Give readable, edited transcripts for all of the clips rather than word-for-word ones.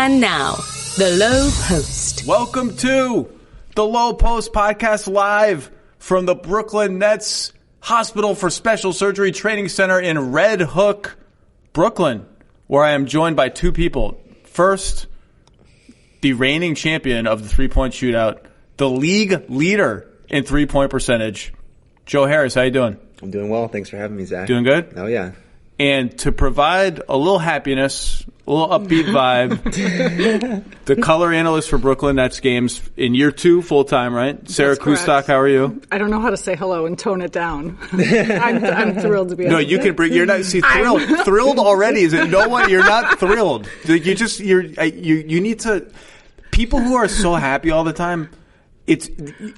And now, the Lowe Post. Welcome to the Lowe Post podcast live from the Brooklyn Nets Hospital for Special Surgery Training Center in Red Hook, Brooklyn, where I am joined by two people. First, the reigning champion of the three-point shootout, the league leader in three-point percentage, Joe Harris. How you doing? I'm doing well. Thanks for having me, Zach. Doing good? Oh, yeah. And to provide a little happiness, a little upbeat vibe, the color analyst for Brooklyn Nets games in year 2, full-time, right? Sarah Kustok, how are you? I don't know how to say hello and tone it down. I'm thrilled to be No, you can bring, you're not, see, thrilled already is it? No one, you're not thrilled. You need to, people who are so happy all the time, it's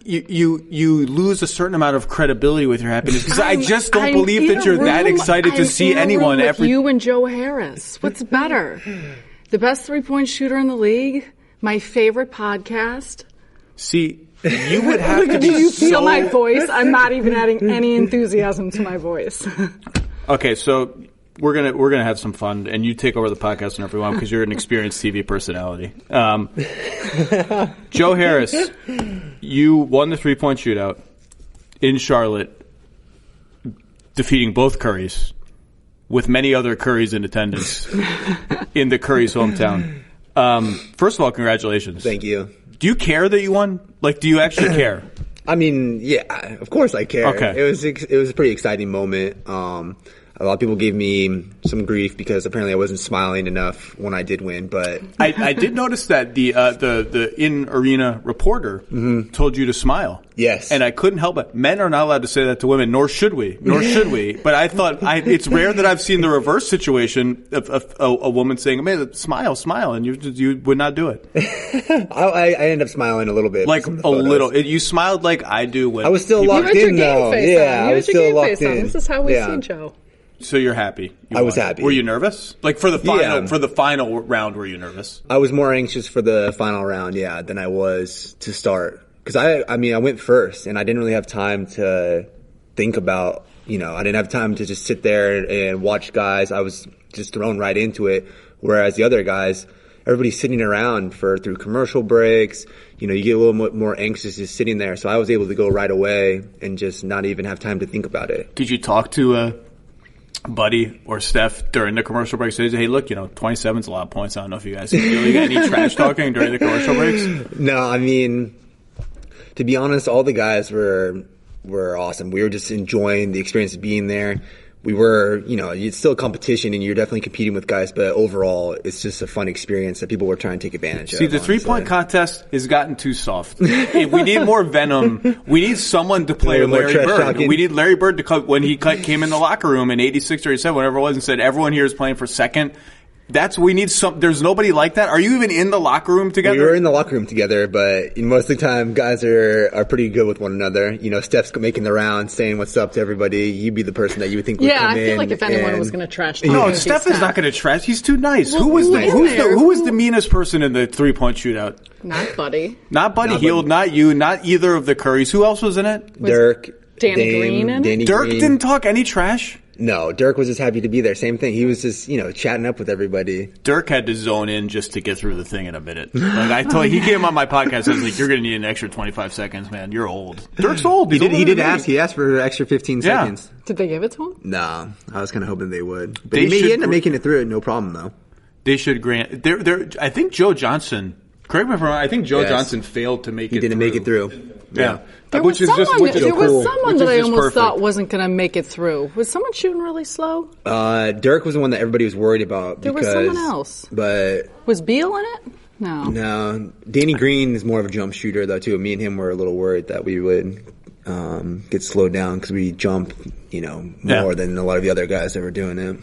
you lose a certain amount of credibility with your happiness because I just don't believe that you're that excited to see anyone. You and Joe Harris. What's better? The best three-point shooter in the league. My favorite podcast. See, you would have to be. Do you feel my voice? I'm not even adding any enthusiasm to my voice. Okay, so we're gonna have some fun, and you take over the podcast whenever you want because you're an experienced TV personality. Joe Harris, you won the three-point shootout in Charlotte, defeating both Currys, with many other Currys in attendance in the Currys' hometown. First of all, congratulations. Thank you. Do you care that you won? Like, do you actually care? I mean, yeah, of course I care. Okay. It was a pretty exciting moment. A lot of people gave me some grief because apparently I wasn't smiling enough when I did win, but I did notice that the in-arena reporter told you to smile. Yes. And I couldn't help it. Men are not allowed to say that to women, nor should we. But I thought it's rare that I've seen the reverse situation of a woman saying, "Man, smile," and you would not do it. I ended up smiling a little bit. Like a little. You smiled like I do when I was still locked in, though. Yeah, I was still locked in. This is how we see Joe. So you're happy? I was happy. Were you nervous? Like for the final round, were you nervous? I was more anxious for the final round, yeah, than I was to start. Because I went first, and I didn't really have time to think about, I didn't have time to just sit there and watch guys. I was just thrown right into it. Whereas the other guys, everybody's sitting around through commercial breaks. You get a little more anxious just sitting there. So I was able to go right away and just not even have time to think about it. Did you talk to Buddy or Steph during the commercial breaks? Say, hey, look, 27's a lot of points. I don't know if you guys really got any trash talking during the commercial breaks. No, I mean, to be honest, all the guys were awesome. We were just enjoying the experience of being there. We were, it's still a competition and you're definitely competing with guys, but overall, it's just a fun experience that people were trying to take advantage of. See, the three-point contest has gotten too soft. We need more venom. We need someone to play Larry Bird. Talking. We need Larry Bird to come when he came in the locker room in 86 or 87, whatever it was, and said, everyone here is playing for second. We need there's nobody like that. Are you even in the locker room together? We were in the locker room together, but most of the time, guys are pretty good with one another. Steph's making the rounds, saying what's up to everybody. You'd be the person that you would think would come in. Yeah, I feel like if anyone was going to trash talk. No, Steph is not going to trash. He's too nice. Well, who was the meanest person in the three-point shootout? Not Buddy. Not Buddy Hield, not you, not either of the Currys. Who else was in it? Dirk. Danny Green in it? Dirk didn't talk any trash? No, Dirk was just happy to be there. Same thing. He was just, chatting up with everybody. Dirk had to zone in just to get through the thing in a minute. He came on my podcast and was like, you're going to need an extra 25 seconds, man. You're old. Dirk's old. He did ask. He asked for an extra 15 seconds. Did they give it to him? No. I was kind of hoping they would. But he ended up making it through. No problem, though. They should grant. I think Joe Johnson, correct me if I'm wrong, I think Joe Johnson failed to make it through. He didn't make it through. Yeah. There was someone that I almost thought wasn't going to make it through. Was someone shooting really slow? Dirk was the one that everybody was worried about. There was someone else. But was Beal in it? No. Danny Green is more of a jump shooter, though, too. Me and him were a little worried that we would get slowed down because we jump, more than a lot of the other guys that were doing it.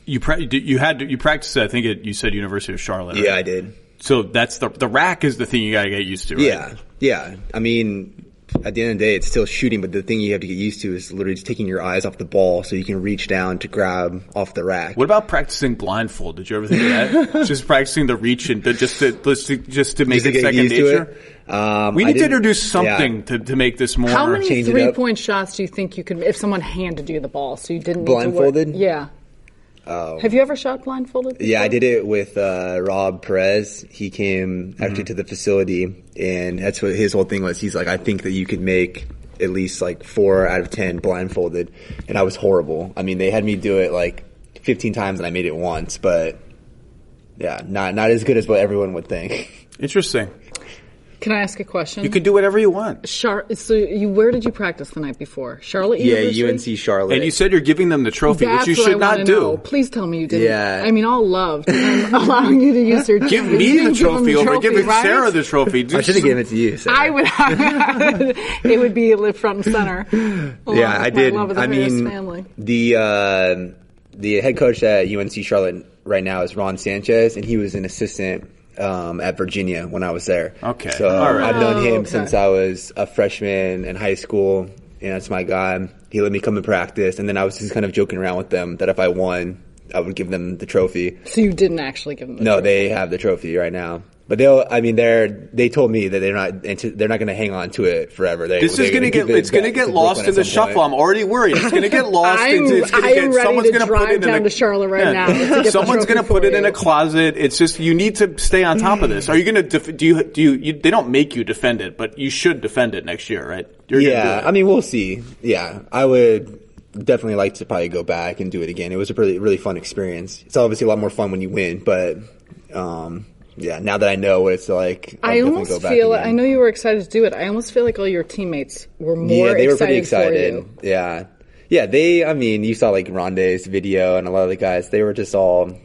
You practiced, I think you said University of Charlotte. Right? Yeah, I did. So that's the rack is the thing you got to get used to, right? Yeah. I mean, at the end of the day, it's still shooting, but the thing you have to get used to is literally just taking your eyes off the ball so you can reach down to grab off the rack. What about practicing blindfold? Did you ever think of that? Just practicing the reach and just to make it second nature? We need to introduce something to make this more. How many 3-point shots do you think you could, if someone handed you the ball so you didn't need blindfolded? to work? Yeah. Have you ever shot blindfolded before? Yeah, I did it with Rob Perez. He came actually to the facility, and that's what his whole thing was. He's like, I think that you could make at least like 4 out of 10 blindfolded, and I was horrible. I mean, they had me do it like 15 times, and I made it once, but yeah, not as good as what everyone would think. Interesting. Can I ask a question? You can do whatever you want. So where did you practice the night before? Charlotte University? Yeah, UNC Charlotte. And you said you're giving them the trophy, That's which you should not do. Know. Please tell me you didn't. Yeah. I mean, all love. I'm allowing you to use your Give me the trophy over giving right? Sarah the trophy. I should have given it to you, Sarah. I would have. It would be front and center. Yeah, I did. Love of the Harris family. The head coach at UNC Charlotte right now is Ron Sanchez, and he was an assistant at Virginia when I was there. Okay. So all right. I've known him since I was a freshman in high school, and that's my guy. He let me come and practice, and then I was just kind of joking around with them that if I won, I would give them the trophy. So you didn't actually give them the trophy? No, they have the trophy right now. But they told me that they're not going to hang on to it forever. It's going to get lost in the shuffle. I'm already worried. It's going to get lost. Someone's going to drive down to Charlotte right now. Someone's going to put it in a closet. It's just, you need to stay on top of this. Are you going to they don't make you defend it, but you should defend it next year, right? Yeah, I mean, we'll see. Yeah, I would definitely like to probably go back and do it again. It was a really, really fun experience. It's obviously a lot more fun when you win, but, yeah, now that I know what it's like, I'll definitely go back again. I know you were excited to do it. I almost feel like all your teammates were more they were pretty excited. For you. Yeah. Yeah, you saw like Rondé's video and a lot of the guys, they were just all,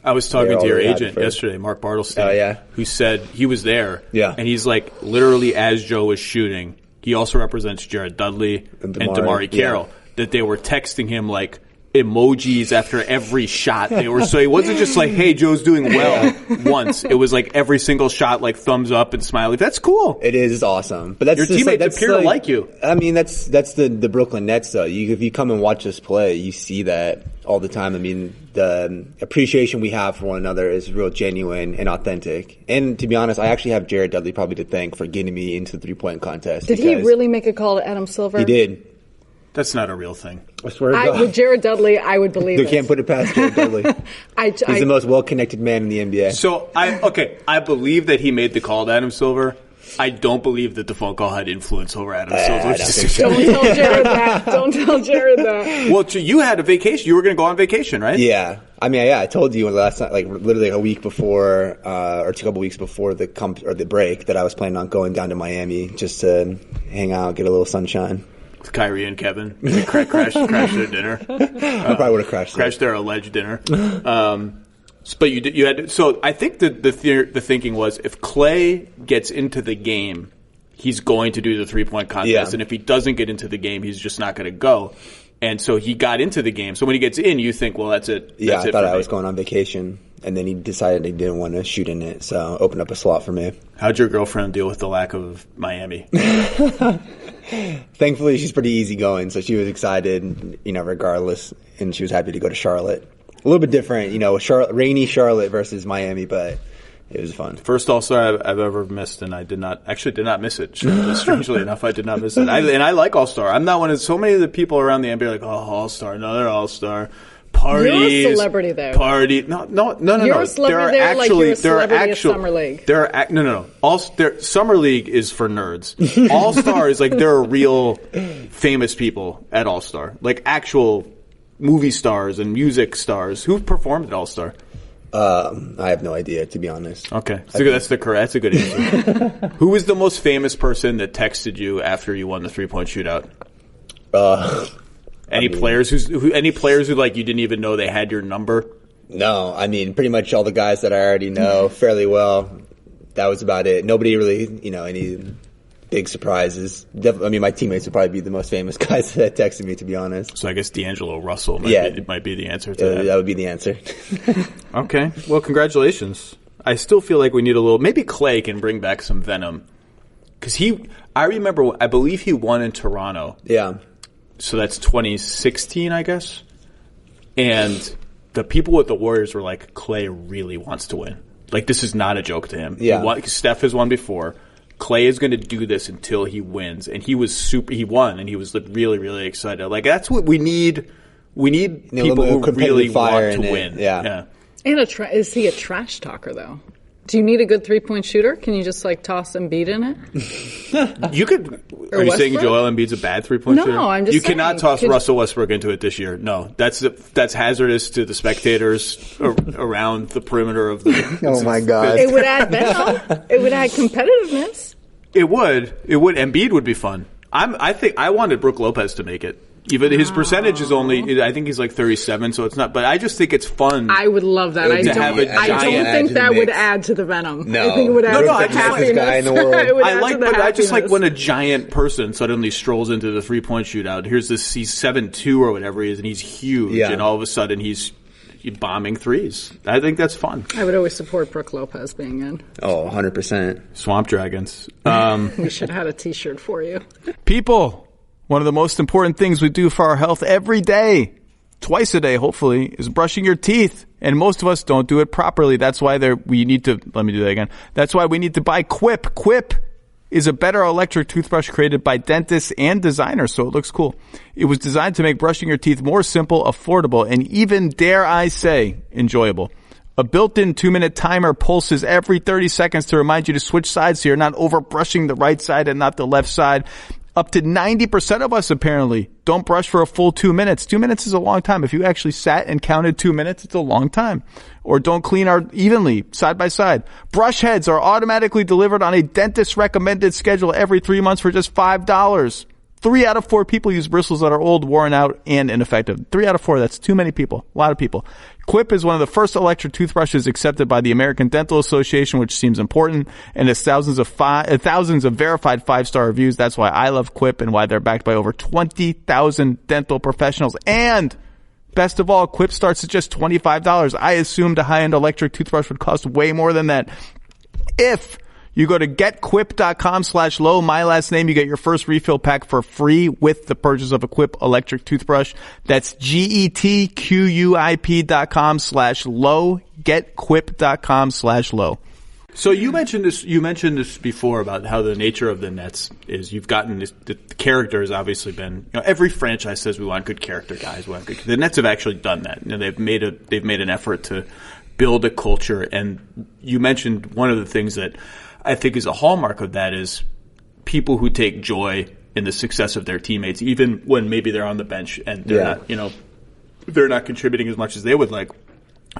I was talking to your agent yesterday, Mark Bartlestein. Oh, yeah. Who said he was there. Yeah. And he's like, literally as Joe was shooting, he also represents Jared Dudley and Damari Carroll, that they were texting him like emojis after every shot. So it wasn't just like, hey, Joe's doing well once. It was like every single shot, like thumbs up and smiley. That's cool. It is awesome. But that's your teammates appear to like you. I mean, that's the Brooklyn Nets though. If you come and watch us play, you see that all the time. I mean, the appreciation we have for one another is real genuine and authentic. And to be honest, I actually have Jared Dudley probably to thank for getting me into the 3-point contest. Did he really make a call to Adam Silver? He did. That's not a real thing. I swear to God. With Jared Dudley, I would believe it. They can't put it past Jared Dudley. He's the most well-connected man in the NBA. So, I believe that he made the call to Adam Silver. I don't believe that the phone call had influence over Adam Silver. Don't tell Jared that. Don't tell Jared that. Well, you had a vacation. You were going to go on vacation, right? Yeah. I mean, I told you last night, like literally a week before, or a couple weeks before the break, that I was planning on going down to Miami just to hang out, get a little sunshine. With Kyrie and Kevin. Crash their dinner. I probably would have crashed their alleged dinner. But you had. So I think the thinking was, if Clay gets into the game, he's going to do the 3-point contest, and if he doesn't get into the game, he's just not going to go. And so he got into the game. So when he gets in, you think, well, that's it. Yeah, I thought I was going on vacation, and then he decided he didn't want to shoot in it, so opened up a slot for me. How'd your girlfriend deal with the lack of Miami? Thankfully, she's pretty easygoing, so she was excited, regardless, and she was happy to go to Charlotte. A little bit different, rainy Charlotte versus Miami, but it was fun. First All-Star I've ever missed, and I did not miss it. Strangely enough, I did not miss it. And I like All-Star. I'm not one of so many of the people around the NBA are like, oh, All-Star, another All-Star. Parties. You're a celebrity there. No. You're a celebrity there, like you're a celebrity at Summer League. Summer League is for nerds. All-Star is like there are real famous people at All-Star, like actual movie stars and music stars. Who performed at All-Star? I have no idea, to be honest. Okay, that's a good answer. Who was the most famous person that texted you after you won the 3-point shootout? Any players who like you didn't even know they had your number? No, I mean pretty much all the guys that I already know fairly well. That was about it. Nobody really, any big surprises. My teammates would probably be the most famous guys that texted me, to be honest. So I guess D'Angelo Russell might be the answer to that. That would be the answer. Okay. Well, congratulations. I still feel like we need maybe Clay can bring back some venom. Because I believe he won in Toronto. Yeah. So that's 2016, I guess. And the people with the Warriors were like, Clay really wants to win. Like, this is not a joke to him. Yeah. Steph has won before. Clay is going to do this until he wins. And he won, and he was really, really excited. Like, that's what we need We need people who really want to win. Yeah. And is he a trash talker, though? Do you need a good 3-point shooter? Can you just toss Embiid in it? You could. Are you saying Joel Embiid's a bad 3-point shooter? No, I'm just You saying. cannot toss Russell Westbrook into it this year. No, that's hazardous to the spectators around the perimeter of the. Oh my God! It would add venom. It would add competitiveness. It would. Embiid would be fun. I wanted Brook Lopez to make it. Even his percentage is only, I think he's 37, so it's not. But I just think it's fun. I would love that. I don't think that would add to the venom. No, I think it would add to the happiness. Guy in the world. I just like when a giant person suddenly strolls into the 3-point shootout. He's 7'2" or whatever he is, and he's huge, and all of a sudden he's bombing threes. I think that's fun. I would always support Brook Lopez being in. Oh, 100%. Swamp Dragons. We should have had a T-shirt for you. People. One of the most important things we do for our health every day, twice a day hopefully, is brushing your teeth. And most of us don't do it properly. That's why we need to buy Quip. Quip is a better electric toothbrush created by dentists and designers, so it looks cool. It was designed to make brushing your teeth more simple, affordable, and even, dare I say, enjoyable. A built-in 2-minute timer pulses every 30 seconds to remind you to switch sides so you're not over-brushing the right side and not the left side. Up to 90% of us, apparently, don't brush for a full 2 minutes. 2 minutes is a long time. If you actually sat and counted 2 minutes, it's a long time. Or don't clean evenly, side by side. Brush heads are automatically delivered on a dentist-recommended schedule every 3 months for just $5. 3 out of 4 people use bristles that are old, worn out, and ineffective. 3 out of 4, that's too many people. A lot of people. Quip is one of the first electric toothbrushes accepted by the American Dental Association, which seems important, and has thousands of verified 5-star reviews. That's why I love Quip and why they're backed by over 20,000 dental professionals. And best of all, Quip starts at just $25. I assumed a high-end electric toothbrush would cost way more than that. If you go to getquip.com/low, my last name, you get your first refill pack for free with the purchase of a Quip electric toothbrush. That's getquip.com/low, getquip.com/low. So you mentioned this before about how the nature of the Nets is you've gotten this, the character has obviously been, every franchise says we want good character guys. The Nets have actually done that. They've made an effort to build a culture. And you mentioned one of the things that I think is a hallmark of that is people who take joy in the success of their teammates, even when maybe they're on the bench and they're not contributing as much as they would like.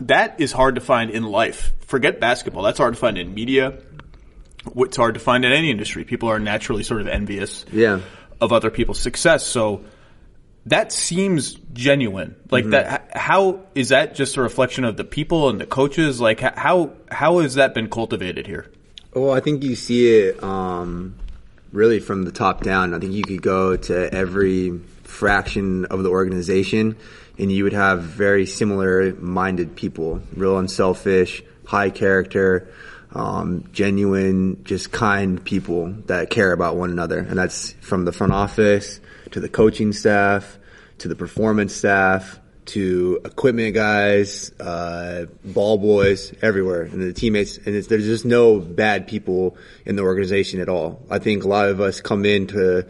That is hard to find in life. Forget basketball. That's hard to find in media. It's hard to find in any industry. People are naturally sort of envious of other people's success. So that seems genuine. That. How is that just a reflection of the people and the coaches? How has that been cultivated here? Well, I think you see it really from the top down. I think you could go to every fraction of the organization and you would have very similar-minded people, real unselfish, high character, genuine, just kind people that care about one another. And that's from the front office to the coaching staff to the performance staff to equipment guys, ball boys, everywhere, and the teammates. And there's just no bad people in the organization at all. I think a lot of us come in to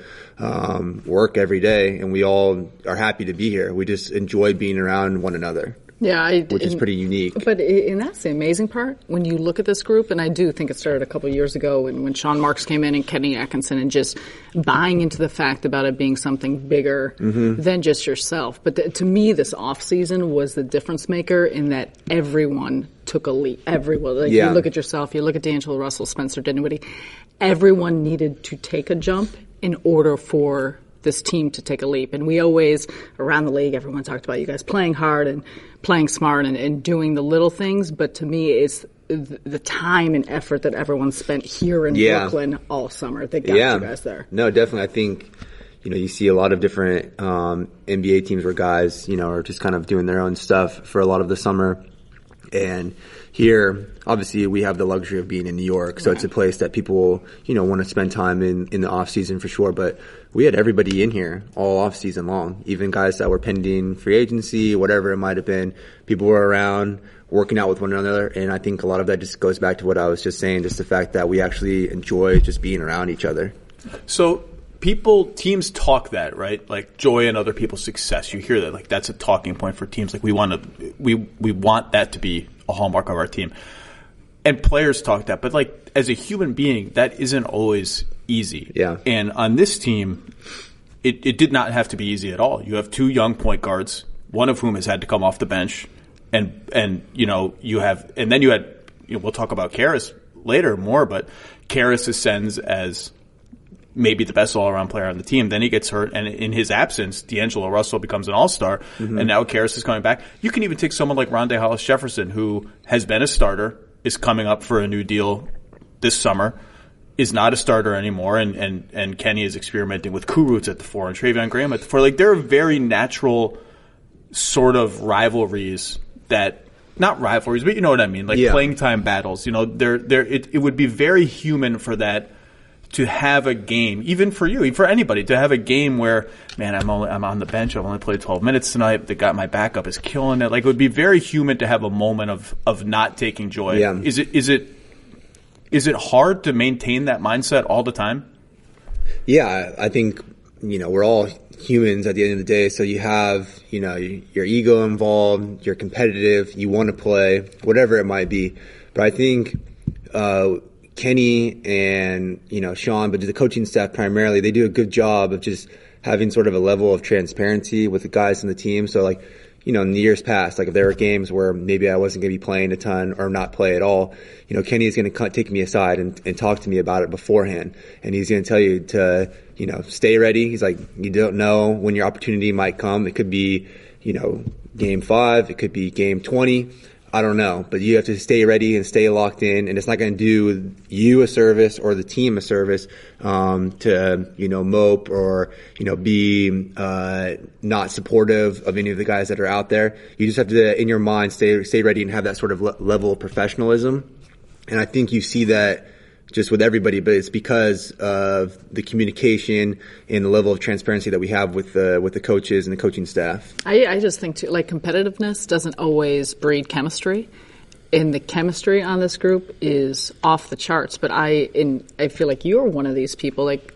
work every day, and we all are happy to be here. We just enjoy being around one another. Yeah, which is pretty unique. But that's the amazing part. When you look at this group, and I do think it started a couple of years ago when Sean Marks came in and Kenny Atkinson and just buying into the fact about it being something bigger than just yourself. But to me, this offseason was the difference maker in that everyone took a leap. Everyone. You look at yourself, you look at D'Angelo Russell, Spencer Dinwiddie. Everyone needed to take a jump in order for this team to take a leap. And we always, around the league, everyone talked about you guys playing hard and playing smart and doing the little things. But to me, it's the time and effort that everyone spent here in Brooklyn all summer that got you guys there. No, definitely. I think, you see a lot of different NBA teams where guys, are just kind of doing their own stuff for a lot of the summer. And here, obviously, we have the luxury of being in New York, so it's a place that people, want to spend time in the off season for sure. But we had everybody in here all off season long, even guys that were pending free agency, whatever it might have been. People were around working out with one another, and I think a lot of that just goes back to what I was just saying, just the fact that we actually enjoy just being around each other. So teams talk that, right? Like joy in other people's success. You hear that, like that's a talking point for teams. Like we want that to be a hallmark of our team. And players talk that, but like as a human being, that isn't always easy. Yeah. And on this team, it did not have to be easy at all. You have 2 young point guards, one of whom has had to come off the bench, and then you had we'll talk about Karras later more, but Karras ascends as maybe the best all-around player on the team. Then he gets hurt, and in his absence, D'Angelo Russell becomes an all-star, and now Karras is coming back. You can even take someone like Rondae Hollis-Jefferson, who has been a starter, is coming up for a new deal this summer, is not a starter anymore, and Kenny is experimenting with Kurucs at the 4 and Travion Graham at the 4. Like, there are very natural sort of rivalries that – not rivalries, but you know what I mean, like playing time battles. It would be very human for that to have a game, even for you, for anybody, to have a game where, man, I'm on the bench, I've only played 12 minutes tonight, the guy, my backup is killing it. Like, it would be very human to have a moment of not taking joy. Yeah. Is it hard to maintain that mindset all the time? Yeah, I think, we're all humans at the end of the day, so you have, your ego involved, you're competitive, you want to play, whatever it might be. But I think Kenny and, Sean, but the coaching staff primarily, they do a good job of just having sort of a level of transparency with the guys in the team. So, like, in the years past, like if there were games where maybe I wasn't going to be playing a ton or not play at all, Kenny is going to take me aside and talk to me about it beforehand. And he's going to tell you to, stay ready. He's like, you don't know when your opportunity might come. It could be, game 5. It could be game 20. I don't know, but you have to stay ready and stay locked in, and it's not going to do you a service or the team a service to mope or be not supportive of any of the guys that are out there. You just have to, in your mind, stay ready and have that sort of level of professionalism. And I think you see that just with everybody, but it's because of the communication and the level of transparency that we have with the coaches and the coaching staff. I just think, too, like, competitiveness doesn't always breed chemistry. And the chemistry on this group is off the charts. But I feel like you're one of these people. Like,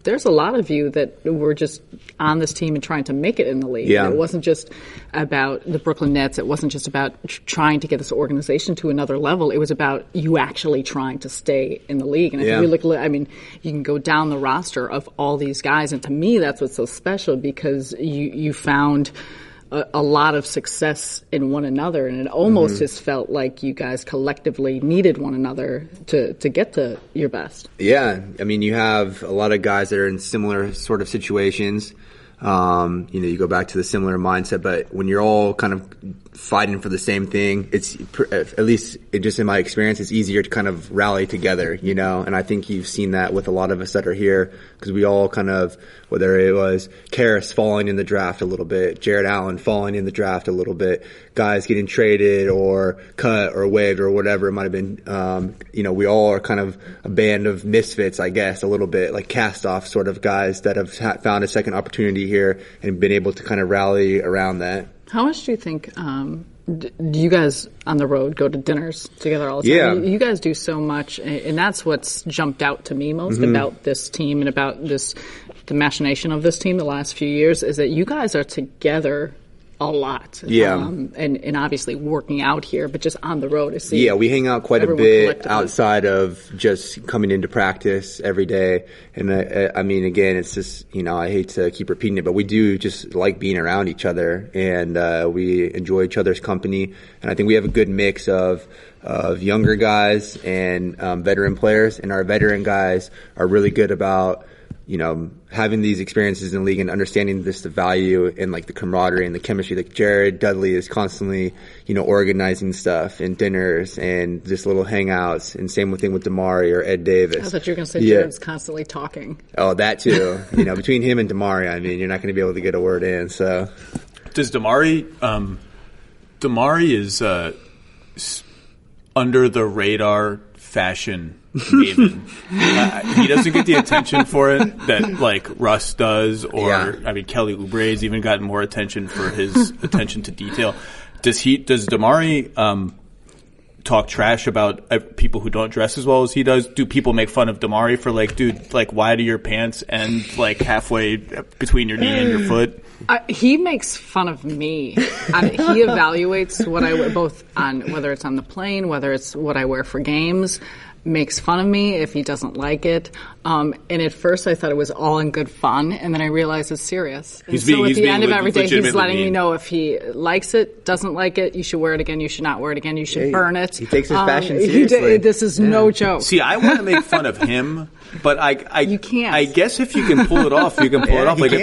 there's a lot of you that were just on this team and trying to make it in the league. Yeah. It wasn't just about the Brooklyn Nets. It wasn't just about trying to get this organization to another level. It was about you actually trying to stay in the league. And I think you can go down the roster of all these guys. And to me, that's what's so special, because you found a lot of success in one another, and it almost has felt like you guys collectively needed one another to get to your best. Yeah, I mean, you have a lot of guys that are in similar sort of situations. You go back to the similar mindset, but when you're all kind of fighting for the same thing, it's, at least just in my experience, it's easier to kind of rally together, and I think you've seen that with a lot of us that are here, because we all kind of, whether it was Karras falling in the draft a little bit, Jared Allen falling in the draft a little bit, guys getting traded or cut or waived or whatever it might have been, we all are kind of a band of misfits, I guess, a little bit, like cast-off sort of guys that have found a second opportunity here and been able to kind of rally around that. How much do you think do you guys on the road go to dinners together all the time? Yeah. You guys do so much, and that's what's jumped out to me most about this team and about the machination of this team the last few years, is that you guys are together a lot. Yeah. And obviously working out here, but just on the road. Yeah, we hang out quite a bit outside of just coming into practice every day. And I mean, again, it's just, I hate to keep repeating it, but we do just like being around each other, and we enjoy each other's company. And I think we have a good mix of younger guys and veteran players. And our veteran guys are really good about having these experiences in the league and understanding the value and like the camaraderie and the chemistry. Like Jared Dudley is constantly, organizing stuff and dinners and just little hangouts, and same thing with Damari or Ed Davis. I thought you were going to say Jared's constantly talking. Oh, that too. Between him and Damari, I mean, you're not going to be able to get a word in. So, does Damari is under the radar fashion maven. He doesn't get the attention for it that like Russ does, or I mean, Kelly Oubre has even gotten more attention for his attention to detail. Does Damari talk trash about people who don't dress as well as he does? Do people make fun of Damari for like, dude, like why do your pants end like halfway between your knee and your foot? He makes fun of me. He evaluates what I wear, both on whether it's on the plane, whether it's what I wear for games. Makes fun of me if he doesn't like it. And at first I thought it was all in good fun, and then I realized it's serious. And so at the end of every day, he's letting me know if he likes it, doesn't like it, you should wear it again, you should not wear it again, you should burn it. He takes his fashion seriously. This is no joke. See, I want to make fun of him, but you can't. I guess if you can pull it off, you can pull it off. Like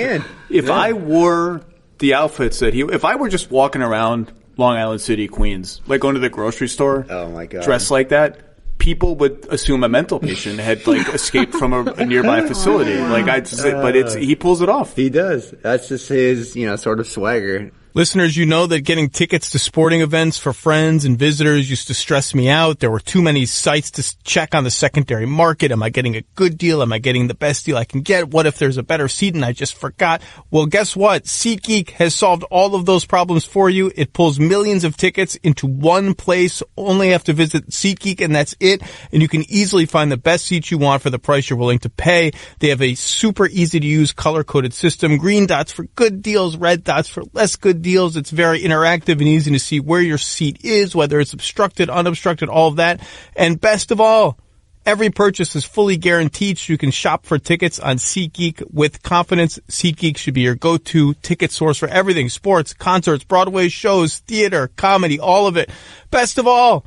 if I wore the outfits that if I were just walking around Long Island City, Queens, like going to the grocery store, oh my God, dressed like that, people would assume a mental patient had like escaped from a nearby facility. Like but he pulls it off. He does. That's just his, sort of swagger. Listeners, you know that getting tickets to sporting events for friends and visitors used to stress me out. There were too many sites to check on the secondary market. Am I getting a good deal? Am I getting the best deal I can get? What if there's a better seat and I just forgot? Well, guess what? SeatGeek has solved all of those problems for you. It pulls millions of tickets into one place. Only have to visit SeatGeek and that's it. And you can easily find the best seats you want for the price you're willing to pay. They have a super easy to use color-coded system. Green dots for good deals, red dots for less good deals. It's very interactive and easy to see where your seat is, whether it's obstructed, unobstructed, all of that. And best of all, every purchase is fully guaranteed, so you can shop for tickets on SeatGeek with confidence. SeatGeek should be your go-to ticket source for everything: sports, concerts, Broadway shows, theater, comedy, all of it. Best of all,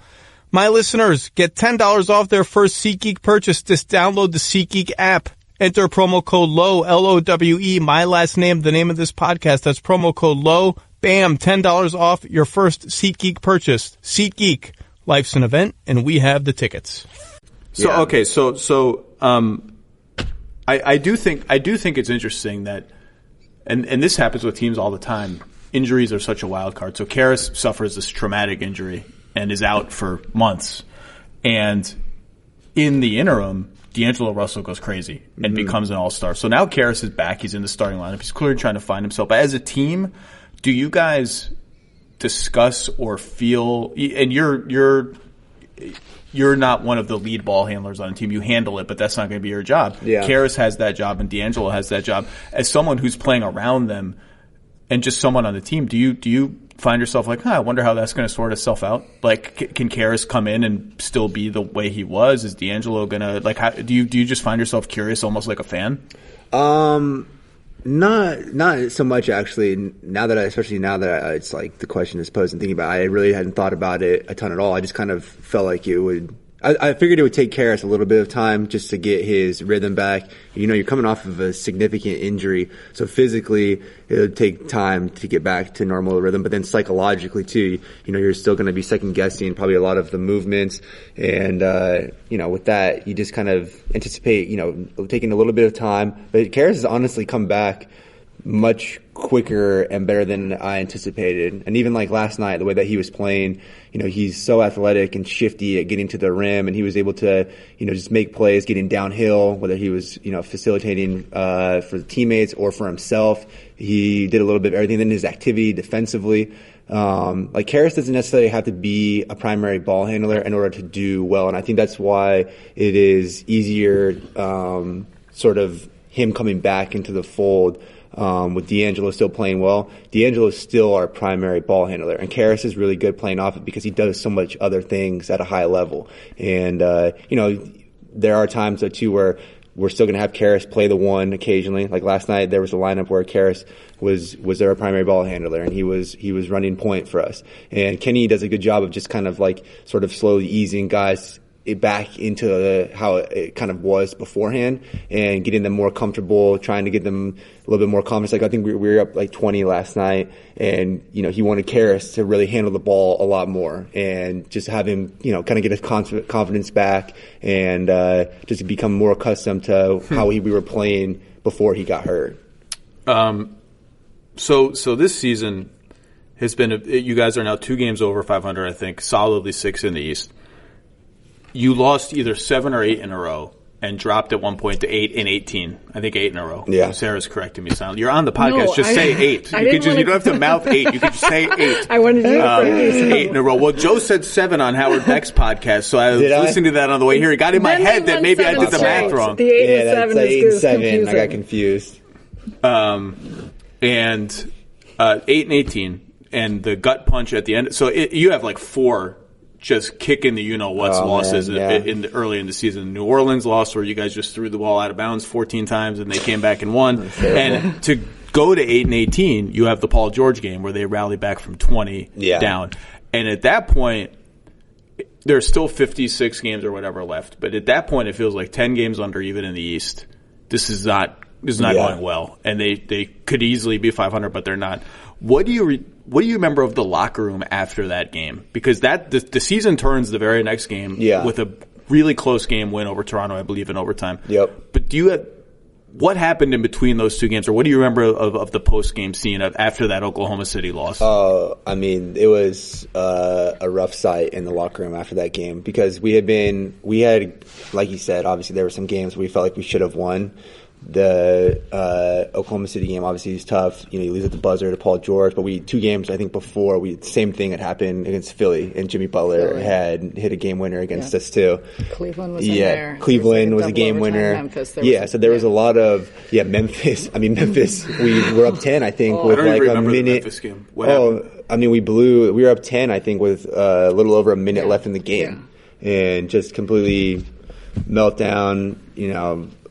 my listeners get $10 off their first SeatGeek purchase. Just download the SeatGeek app. Enter promo code Lowe, L-O-W-E, my last name, the name of this podcast. That's promo code Lowe. Bam, $10 off your first SeatGeek purchase. SeatGeek, life's an event, and we have the tickets. So okay, I do think it's interesting that, and this happens with teams all the time. Injuries are such a wild card. So Karras suffers this traumatic injury and is out for months, and in the interim, D'Angelo Russell goes crazy and becomes an all-star. So now Karras is back. He's in the starting lineup. He's clearly trying to find himself. But as a team, do you guys discuss or feel? And you're not one of the lead ball handlers on a team. You handle it, but that's not going to be your job. Yeah. Karras has that job, and D'Angelo has that job. As someone who's playing around them, and just someone on the team, do you find yourself like, I wonder how that's going to sort itself out? Like, can Karras come in and still be the way he was? Is D'Angelo going to, like, how, do you just find yourself curious, almost like a fan? Not so much actually. Especially now that it's like the question is posed and thinking about it, I really hadn't thought about it a ton at all. I just kind of felt like it would. I figured it would take Karras a little bit of time just to get his rhythm back. You're coming off of a significant injury, so physically it would take time to get back to normal rhythm. But then psychologically too, you're still going to be second guessing probably a lot of the movements, and with that you just kind of anticipate taking a little bit of time. But Karras has honestly come back much quicker and better than I anticipated. And even like last night, the way that he was playing, he's so athletic and shifty at getting to the rim, and he was able to, just make plays getting downhill, whether he was, facilitating for the teammates or for himself. He did a little bit of everything. Then his activity defensively. Like Karras doesn't necessarily have to be a primary ball handler in order to do well. And I think that's why it is easier, sort of him coming back into the fold. With D'Angelo still playing well, D'Angelo is still our primary ball handler, and Karras is really good playing off it because he does so much other things at a high level. And there are times too where we're still going to have Karras play the one occasionally. Like last night, there was a lineup where Karras was our primary ball handler, and he was running point for us. And Kenny does a good job of just kind of like sort of slowly easing guys back into how it kind of was beforehand, and getting them more comfortable, trying to get them a little bit more confidence. Like I think we were up like 20 last night, and he wanted Karras to really handle the ball a lot more and just have him kind of get his confidence back and just become more accustomed to how we were playing before he got hurt. So this season has been you guys are now 2 games over 500, I think, solidly 6 in the East. You lost either 7 or 8 in a row and dropped at one point to 8 and 18. I think 8 in a row. Yeah. Sarah's correcting me. You're on the podcast. No, just say 8. You don't have to mouth 8. You can just say 8. I wanted you to correct 8 in a row. Well, Joe said 7 on Howard Beck's podcast, so I was listening to that on the way here. It got in my head that maybe I did the math wrong. The 8 and 7 8 and 7. confusing. I got confused. And 8 and 18, and the gut punch at the end. So you have like 4 just kicking the you-know-what's losses early in the season. New Orleans lost where you guys just threw the ball out of bounds 14 times and they came back and won. And to go to 8 and 18, you have the Paul George game where they rally back from 20 down. And at that point, there's still 56 games or whatever left. But at that point, it feels like 10 games under even in the East. This is not going well. And they could easily be 500, but they're not. What do you remember of the locker room after that game? Because the season turns the very next game with a really close game win over Toronto, I believe, in overtime. Yep. But what happened in between those two games, or what do you remember of the post-game scene after that Oklahoma City loss? I mean, it was a rough sight in the locker room after that game because we had, like you said, obviously there were some games we felt like we should have won. The Oklahoma City game obviously is tough. You lose at the buzzer to Paul George, but 2 games I think before same thing had happened against Philly, and Jimmy Butler had hit a game winner against us too. Cleveland was in there. Cleveland was a game winner. Memphis, so there was a lot of Memphis. I mean, Memphis. We were up 10, I think, with like a minute. The Memphis game. What happened? I mean, we were up 10, I think, with a little over a minute left in the game, and just completely meltdown.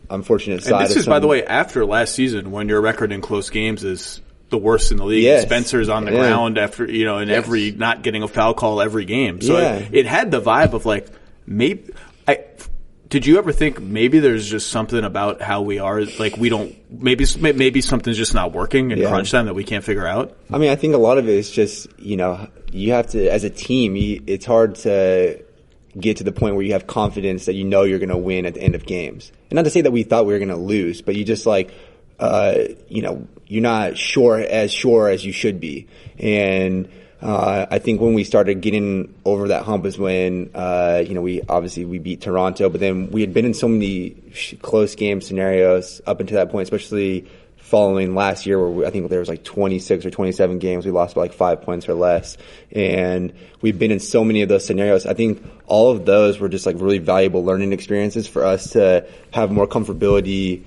Unfortunate side. And this is, by the way, after last season when your record in close games is the worst in the league. Yes. Spencer's on the ground after, every not getting a foul call every game. So it had the vibe of like, maybe, did you ever think maybe there's just something about how we are, like we don't, maybe something's just not working in crunch time that we can't figure out? I mean, I think a lot of it is just, you have to, as a team, it's hard to get to the point where you have confidence that you're going to win at the end of games. And not to say that we thought we were going to lose, but you just like, you're not sure as you should be. And I think when we started getting over that hump is when, we beat Toronto, but then we had been in so many close game scenarios up until that point, especially following last year where I think there was like 26 or 27 games. We lost by like 5 points or less. And we've been in so many of those scenarios. I think all of those were just like really valuable learning experiences for us to have more comfortability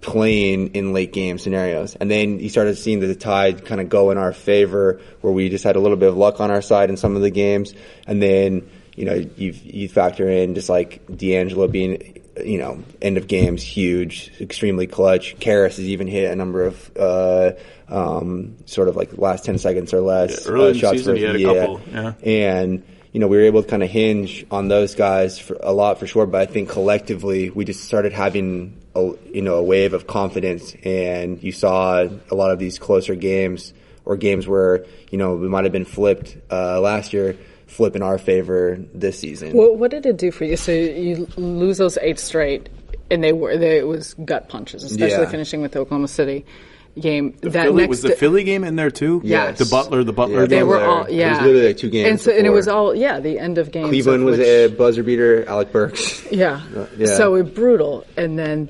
playing in late game scenarios. And then you started seeing the tide kind of go in our favor where we just had a little bit of luck on our side in some of the games. And then, you factor in just like D'Angelo being, end of games, huge, extremely clutch. Karras has even hit a number of, sort of like last 10 seconds or less. Early in the shots season, he had a couple. Yeah. And, we were able to kind of hinge on those guys for a lot for sure. But I think collectively, we just started having a wave of confidence, and you saw a lot of these closer games or games where, we might have been flipped, last year, flip in our favor this season. Well, what did it do for you? So you lose those 8 straight, and it was gut punches, especially finishing with the Oklahoma City game. Was the Philly game in there too? Yes. The Butler Yeah, they game. were all, It was literally like 2 games. And it was all, the end of games. Cleveland was a buzzer beater, Alec Burks. Yeah. So brutal. And then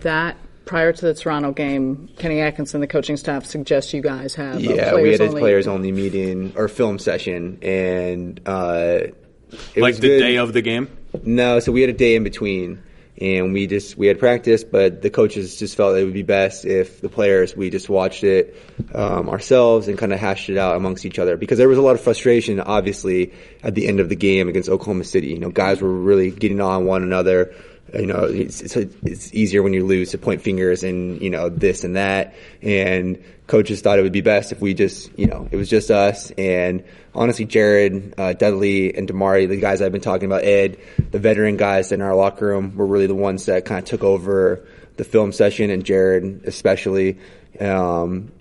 prior to the Toronto game, Kenny Atkinson, the coaching staff, suggests you guys have we had a players-only meeting or film session, and it was the good. day of the game? No, so we had a day in between, and we had practice, but the coaches just felt it would be best if the players, we just watched it ourselves and kind of hashed it out amongst each other, because there was a lot of frustration, obviously, at the end of the game against Oklahoma City. Guys were really getting on one another. It's easier when you lose to point fingers and, this and that. And coaches thought it would be best if we just, it was just us. And honestly, Jared, Dudley, and Damari, the guys I've been talking about, Ed, the veteran guys in our locker room, were really the ones that kind of took over the film session, and Jared especially. And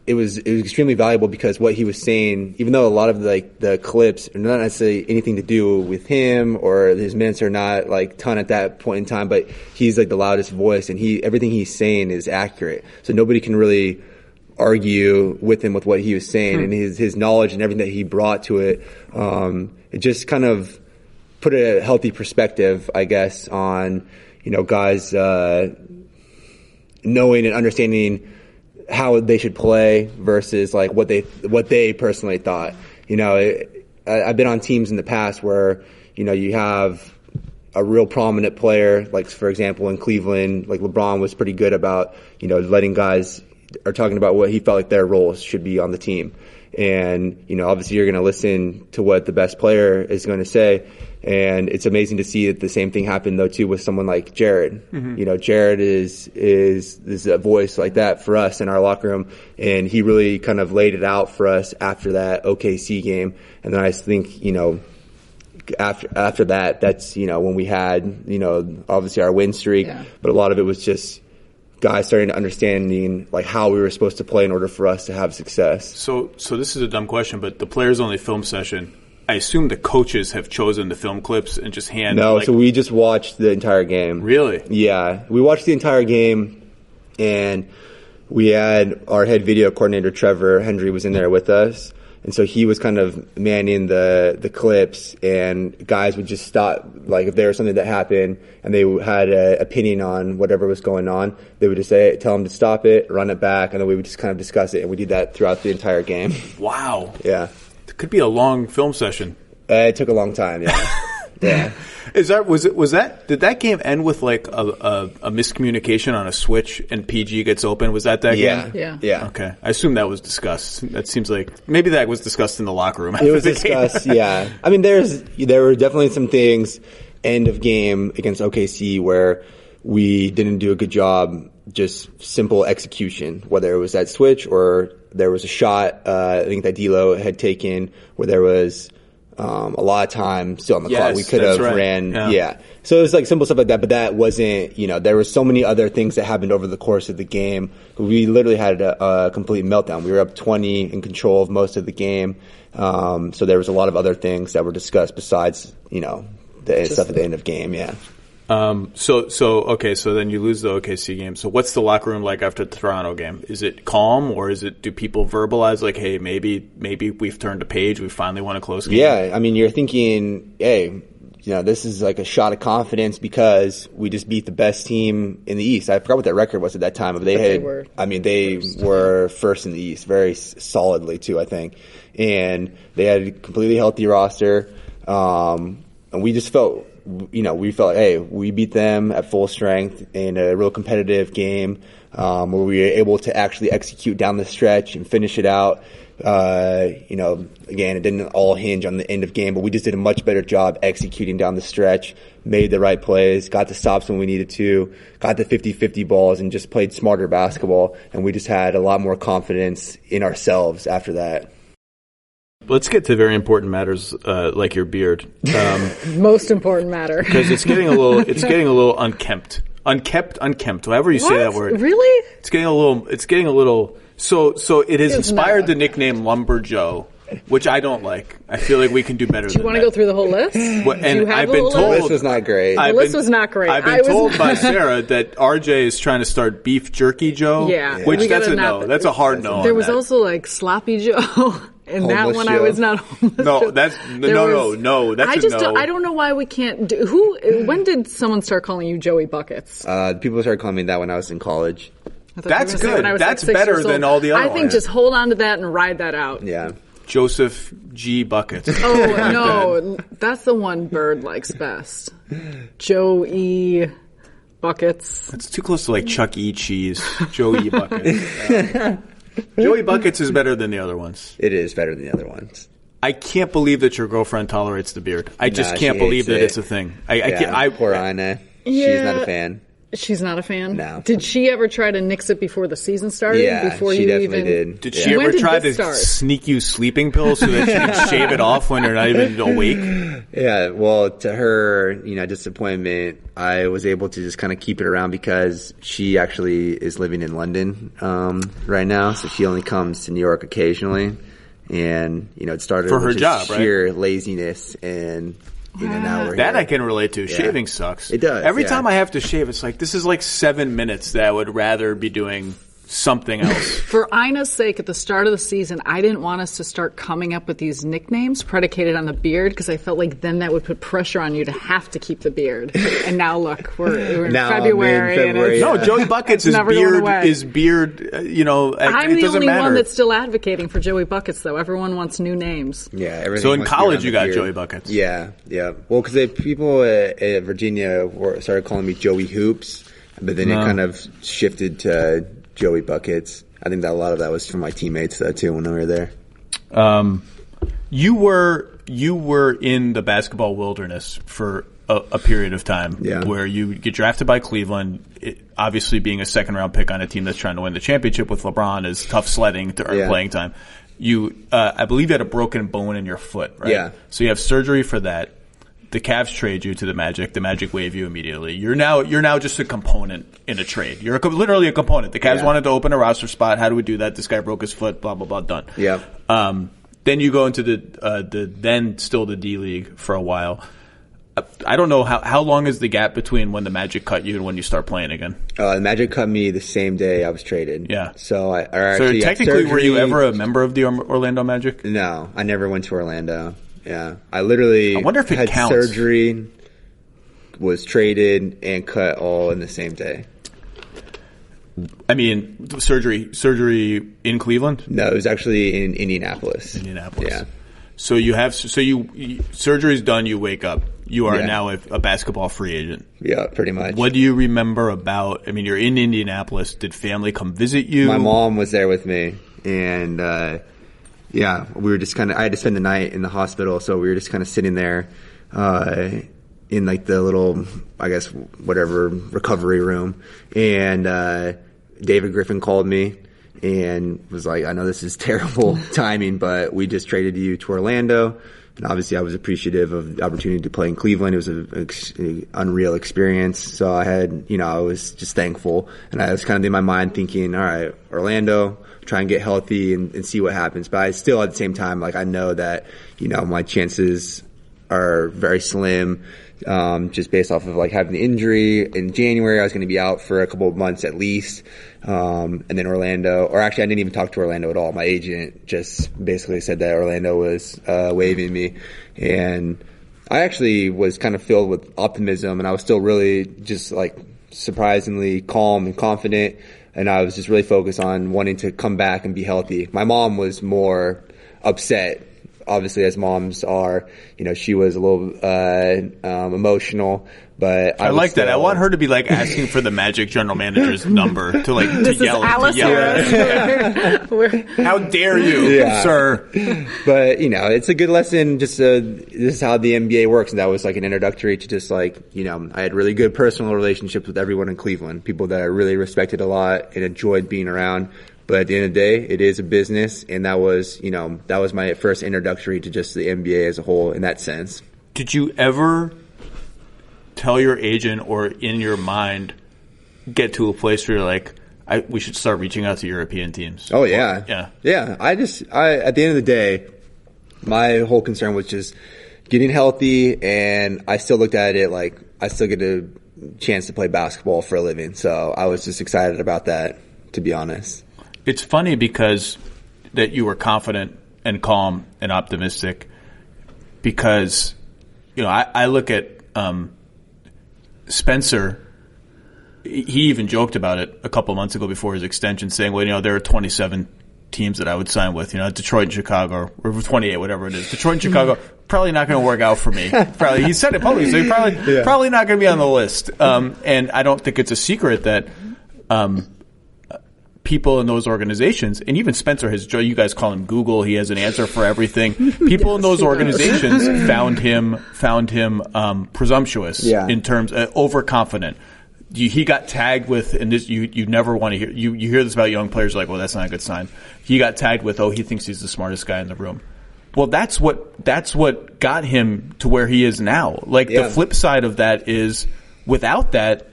it was extremely valuable because what he was saying, even though a lot of the clips are not necessarily anything to do with him or his minutes are not like ton at that point in time, but he's like the loudest voice, and everything he's saying is accurate. So nobody can really argue with him with what he was saying, and his knowledge and everything that he brought to it. It just kind of put a healthy perspective, I guess, on, guys knowing and understanding how they should play versus like what they personally thought. I've been on teams in the past where you have a real prominent player, like for example in Cleveland, like LeBron was pretty good about letting guys are talking about what he felt like their roles should be on the team. And, obviously you're going to listen to what the best player is going to say. And it's amazing to see that the same thing happened though too with someone like Jared. Mm-hmm. Jared is a voice like that for us in our locker room. And he really kind of laid it out for us after that OKC game. And then I think, after that, that's, when we had, obviously our win streak, but a lot of it was just guys starting to understanding like how we were supposed to play in order for us to have success. So this is a dumb question, but the players only film session, I assume the coaches have chosen the film clips and just so we just watched the entire game. Really? Yeah. We watched the entire game, and we had our head video coordinator, Trevor Hendry, was in there with us. And so he was kind of manning the clips, and guys would just stop, like if there was something that happened and they had an opinion on whatever was going on, they would just tell them to stop it, run it back, and then we would just kind of discuss it, and we did that throughout the entire game. Wow. Yeah. It could be a long film session. It took a long time, yeah. Yeah. Did that game end with like a miscommunication on a switch and PG gets open? Was that game? Yeah. Okay. I assume that was discussed. That seems like maybe that was discussed in the locker room. It was discussed, yeah. I mean, there were definitely some things end of game against OKC where we didn't do a good job, just simple execution, whether it was that switch or there was a shot, I think that Lowe had taken where there was a lot of time still on the clock. We could have ran. Yeah. So it was like simple stuff like that, but that wasn't, there were so many other things that happened over the course of the game. We literally had a complete meltdown. We were up 20 in control of most of the game. So there was a lot of other things that were discussed besides, the stuff at the end of game. Yeah. So then you lose the OKC game. So what's the locker room like after the Toronto game? Is it calm, or do people verbalize like, hey, maybe we've turned a page, we finally won a close game? Yeah, I mean, you're thinking, hey, this is like a shot of confidence because we just beat the best team in the East. I forgot what that record was at that time, but they were first in the East, very solidly too, I think. And they had a completely healthy roster. And we just felt, we felt, hey, we beat them at full strength in a real competitive game, where we were able to actually execute down the stretch and finish it out. Again, it didn't all hinge on the end of game, but we just did a much better job executing down the stretch, made the right plays, got the stops when we needed to, got the 50-50 balls, and just played smarter basketball. And we just had a lot more confidence in ourselves after that. Let's get to very important matters, like your beard. Most important matter. Because it's getting a little unkempt. Unkempt, however you say that word. Really? It's getting a little, so it has inspired the nickname Lumber Joe, which I don't like. I feel like we can do better than that. Do you want to go through the whole list? I've been told the list was not great. The list was not great. I've been told by Sarah that RJ is trying to start Beef Jerky Joe. Yeah. Which that's a no. That's a hard no. There was also like Sloppy Joe. And that one, I was not homeless. No, that's no. That's a no. I don't know why we can't do. When did someone start calling you Joey Buckets? People started calling me that when I was in college. That's good. That's better than all the other ones. I think just hold on to that and ride that out. Yeah. Joseph G. Buckets. Oh, no. That's the one Bird likes best. Joe E. Buckets. That's too close to like Chuck E. Cheese. Joe E. Buckets. Joey Buckets is better than the other ones. It is better than the other ones. I can't believe that your girlfriend tolerates the beard. I just can't believe that it's a thing. Poor Ina. She's not a fan. She's not a fan? No. Did she ever try to nix it before the season started? Yeah, she definitely did. Did she ever try to sneak you sleeping pills so that she could shave it off when you're not even awake? Yeah, well, to her, disappointment, I was able to just kind of keep it around because she actually is living in London right now, so she only comes to New York occasionally. And, it started for her with job, sheer laziness and... now we're that here. I can relate to. Yeah. Shaving sucks. It does. Every time I have to shave, it's like, this is like 7 minutes that I would rather be doing something else. For Ina's sake, at the start of the season, I didn't want us to start coming up with these nicknames predicated on the beard because I felt like then that would put pressure on you to have to keep the beard. And now look, we're in February. And no, Joey Buckets is beard. You know, I'm it the doesn't only matter. one that's still advocating for Joey Buckets, though. Everyone wants new names. Yeah, everything. So in college, you got Joey Buckets. Yeah. Well, because people at Virginia started calling me Joey Hoops, but then it kind of shifted to Joey Buckets. I think that a lot of that was from my teammates too when we were there. You were in the basketball wilderness for a period of time where you get drafted by Cleveland. Obviously, being a second-round pick on a team that's trying to win the championship with LeBron is tough sledding to earn playing time. I believe you had a broken bone in your foot, right? Yeah. So you have surgery for that. The Cavs trade you to the Magic. The Magic waive you immediately. You're now just a component in a trade. You're literally a component. The Cavs wanted to open a roster spot. How do we do that? This guy broke his foot. Blah blah blah. Done. Yeah. Then you go into the D League for a while. I don't know how long is the gap between when the Magic cut you and when you start playing again? The Magic cut me the same day I was traded. Yeah. So technically, were you ever a member of the Orlando Magic? No, I never went to Orlando. Yeah, I literally wonder if it had counts. surgery, was traded, and cut all in the same day. I mean, surgery in Cleveland? No, it was actually in Indianapolis. Yeah. So surgery's done. You wake up. You are now a basketball free agent. Yeah, pretty much. What do you remember about? I mean, you're in Indianapolis. Did family come visit you? My mom was there with me, and we were just I had to spend the night in the hospital, so we were just kind of sitting there in like the little, I guess, whatever recovery room, and David Griffin called me and was like, I know this is terrible timing, but we just traded you to Orlando. And obviously I was appreciative of the opportunity to play in Cleveland. It was an unreal experience. So I was just thankful. And I was kind of in my mind thinking, all right, Orlando, try and get healthy and see what happens. But I still at the same time, I know that, my chances are very slim. Just based off of having the injury in January, I was going to be out for a couple of months at least. And then Orlando, or actually I didn't even talk to Orlando at all. My agent just basically said that Orlando was, waiving me. And I actually was kind of filled with optimism, and I was still really just surprisingly calm and confident. And I was just really focused on wanting to come back and be healthy. My mom was more upset. Obviously, as moms are, she was a little emotional, but I like that. I want her to be asking for the Magic general manager's number to this yell is Alice at. How dare you, sir? But it's a good lesson. Just this is how the NBA works, and that was an introductory to just I had really good personal relationships with everyone in Cleveland, people that I really respected a lot and enjoyed being around. But at the end of the day, it is a business, and that was my first introductory to just the NBA as a whole in that sense. Did you ever tell your agent or in your mind get to a place where you're we should start reaching out to European teams? Oh, yeah. Yeah. I at the end of the day, my whole concern was just getting healthy, and I still looked at it I still get a chance to play basketball for a living. So I was just excited about that, to be honest. It's funny because that you were confident and calm and optimistic because, I look at Spencer. He even joked about it a couple months ago before his extension, saying, well, there are 27 teams that I would sign with, Detroit and Chicago, or 28, whatever it is. Detroit and Chicago, probably not going to work out for me. Probably, he said it publicly, so he probably not going to be on the list. And I don't think it's a secret that people in those organizations, and even Spencer you guys call him Google, he has an answer for everything. People in those organizations found him presumptuous in terms overconfident. He got tagged with, and this you never want to hear. You hear this about young players, well, that's not a good sign. He got tagged with, he thinks he's the smartest guy in the room. Well, that's what got him to where he is now. The flip side of that is, without that,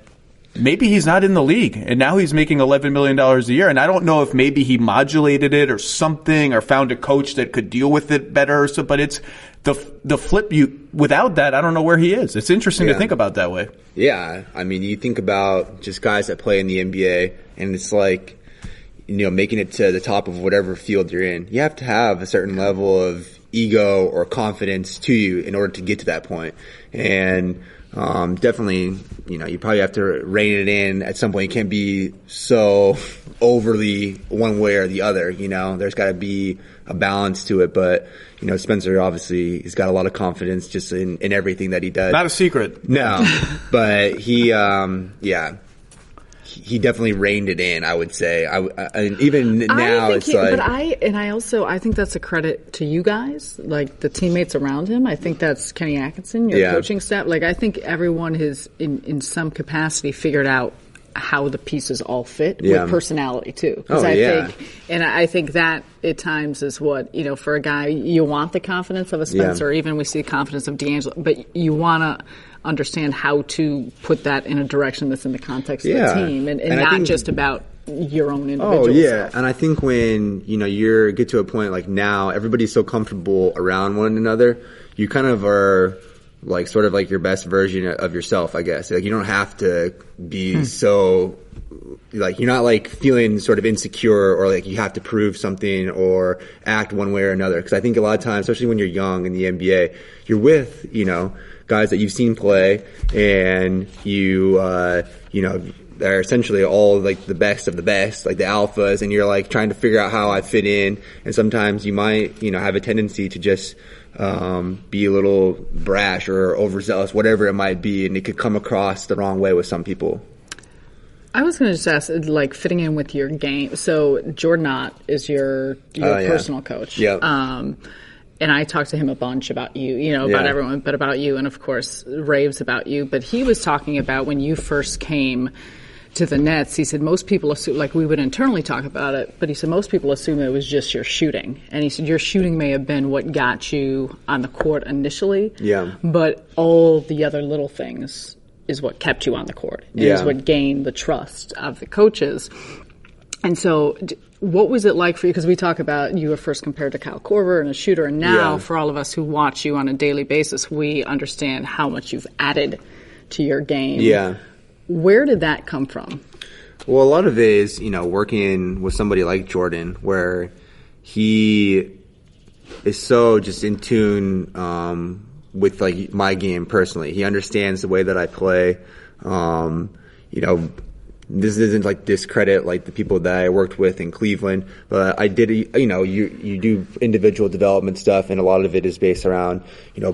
maybe he's not in the league, and now he's making $11 million a year. And I don't know if maybe he modulated it or something, or found a coach that could deal with it better. But it's the flip. Without that, I don't know where he is. It's interesting to think about that way. Yeah, I mean, you think about just guys that play in the NBA, and it's making it to the top of whatever field you're in, you have to have a certain level of ego or confidence to you in order to get to that point. And definitely, you probably have to rein it in at some point. You can't be so overly one way or the other. There's got to be a balance to it. But Spencer obviously he's got a lot of confidence just in everything that he does. Not a secret. No, but he he definitely reined it in, I would say. Even now, it's like. But I think that's a credit to you guys, like the teammates around him. I think that's Kenny Atkinson, your coaching staff. Like, I think everyone has, in some capacity, figured out how the pieces all fit with personality too. I think that at times is what, for a guy, you want the confidence of a Spencer, even we see the confidence of D'Angelo, but you want to understand how to put that in a direction that's in the context of the team and not just about your own individual stuff. And I think when, you get to a point like now, everybody's so comfortable around one another, you kind of are like sort of like your best version of yourself, I guess. Like, you don't have to be so, like, you're not like feeling sort of insecure or like you have to prove something or act one way or another. Because I think a lot of times, especially when you're young in the NBA, you're with, guys that you've seen play and they're essentially all like the best of the best, like the alphas, and you're like trying to figure out how I fit in. And sometimes you might, have a tendency to just be a little brash or overzealous, whatever it might be, and it could come across the wrong way with some people. I was going to just ask, like, fitting in with your game. So Jordan Ott is your personal coach. Yeah. And I talked to him a bunch about you, about everyone, but about you, and of course raves about you. But he was talking about when you first came to the Nets, he said most people assume, like we would internally talk about it, but he said most people assume it was just your shooting. And he said your shooting may have been what got you on the court initially, but all the other little things is what kept you on the court. It is what gained the trust of the coaches. And so what was it like for you? Because we talk about you were first compared to Kyle Korver and a shooter, and now for all of us who watch you on a daily basis, we understand how much you've added to your game. Yeah. Where did that come from? Well, a lot of it is, working with somebody like Jordan, where he is so just in tune with like my game personally. He understands the way that I play. This isn't like discredit like the people that I worked with in Cleveland, but I did, you do individual development stuff, and a lot of it is based around,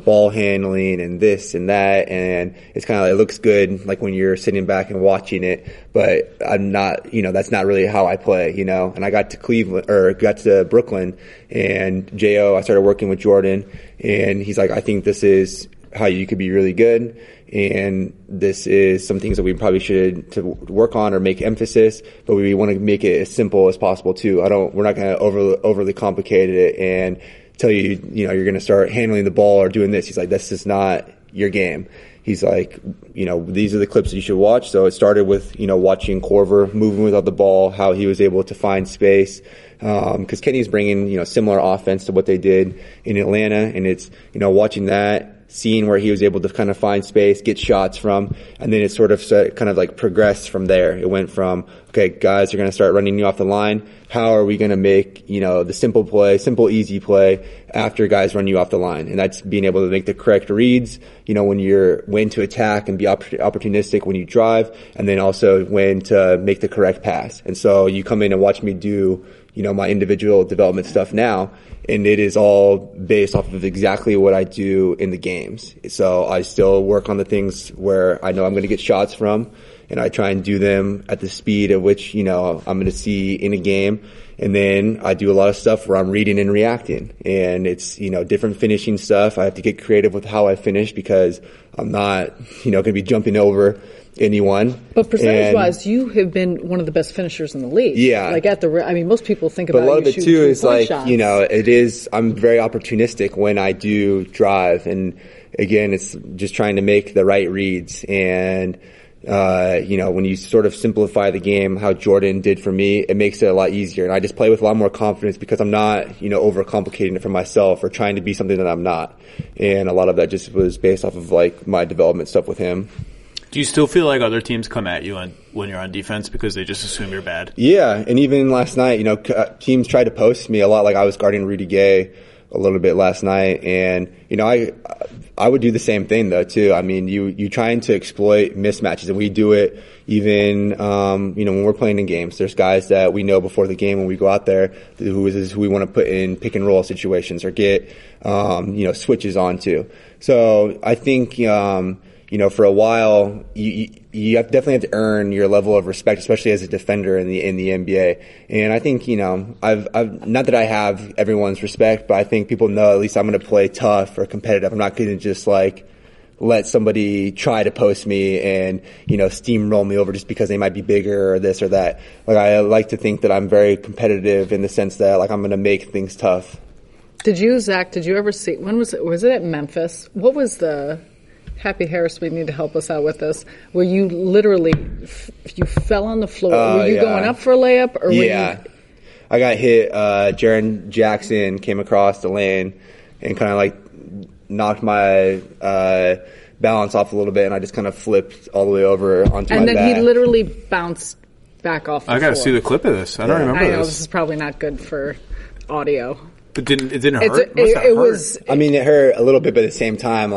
ball handling and this and that, and it's kind of like, it looks good like when you're sitting back and watching it, but I'm not, that's not really how I play, and I got to Brooklyn, and I started working with Jordan, and he's like, I think this is how you could be really good. And this is some things that we probably should to work on or make emphasis, but we want to make it as simple as possible too. We're not going to overly complicate it and tell you, you're going to start handling the ball or doing this. He's like, this is not your game. He's like, these are the clips that you should watch. So it started with, watching Korver moving without the ball, how he was able to find space. Cause Kenny's bringing, similar offense to what they did in Atlanta. And it's, watching that, seeing where he was able to kind of find space, get shots from, and then it sort of kind of like progressed from there. It went from, okay, guys are going to start running you off the line. How are we going to make, the simple, easy play after guys run you off the line? And that's being able to make the correct reads, when to attack and be opportunistic when you drive, and then also when to make the correct pass. And so you come in and watch me do, my individual development stuff now, and it is all based off of exactly what I do in the games. So I still work on the things where I know I'm going to get shots from, and I try and do them at the speed at which, I'm going to see in a game. And then I do a lot of stuff where I'm reading and reacting, and it's, different finishing stuff. I have to get creative with how I finish because I'm not, going to be jumping over anyone. But percentage-wise, you have been one of the best finishers in the league. Yeah. Like most people think about. But a lot of it too is like, shots. it is. I'm very opportunistic when I do drive, and again, it's just trying to make the right reads. And when you sort of simplify the game, how Jordan did for me, it makes it a lot easier, and I just play with a lot more confidence because I'm not, overcomplicating it for myself or trying to be something that I'm not. And a lot of that just was based off of like my development stuff with him. Do you still feel like other teams come at you when you're on defense because they just assume you're bad? Yeah, and even last night, teams tried to post me a lot. Like I was guarding Rudy Gay a little bit last night, and I would do the same thing though too. I mean, you trying to exploit mismatches, and we do it even when we're playing in games. There's guys that we know before the game when we go out there who we want to put in pick and roll situations or get switches onto. So I think for a while, you definitely have to earn your level of respect, especially as a defender in the NBA. And I think, I've not that I have everyone's respect, but I think people know at least I'm going to play tough or competitive. I'm not going to just let somebody try to post me and, steamroll me over just because they might be bigger or this or that. I like to think that I'm very competitive in the sense that I'm going to make things tough. Zach, did you ever see, when was it at Memphis? What was the... Happy Harris, we need to help us out with this. Where you literally, you fell on the floor. Were you going up for a layup? Or I got hit. Jaren Jackson came across the lane and kind of knocked my balance off a little bit, and I just kind of flipped all the way over onto my back. And then he literally bounced back off the floor. I got to see the clip of this. I don't remember this. I know this is probably not good for audio. But it didn't hurt? It was. I mean, it hurt a little bit, but at the same time,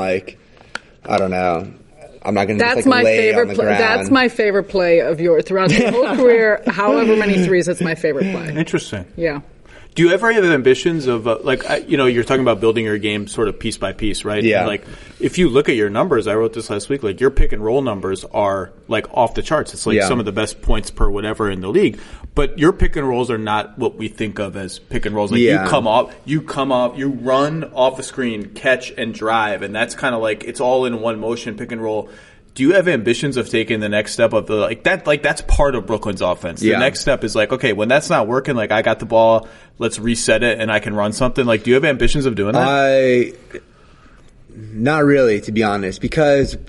I don't know. I'm not going to just lay on the ground. That's my favorite play of yours throughout the whole career. However many threes, it's my favorite play. Interesting. Yeah. Do you ever have ambitions of you're talking about building your game sort of piece by piece, right? Yeah. And if you look at your numbers, I wrote this last week. Your pick and roll numbers are off the charts. It's some of the best points per whatever in the league. But your pick and rolls are not what we think of as pick and rolls. You come up, you run off the screen, catch and drive, and that's kind of it's all in one motion pick and roll. Do you have ambitions of taking the next step of that's part of Brooklyn's offense. The next step is okay, when that's not working, I got the ball, let's reset it and I can run something. Do you have ambitions of doing that? Not really, to be honest,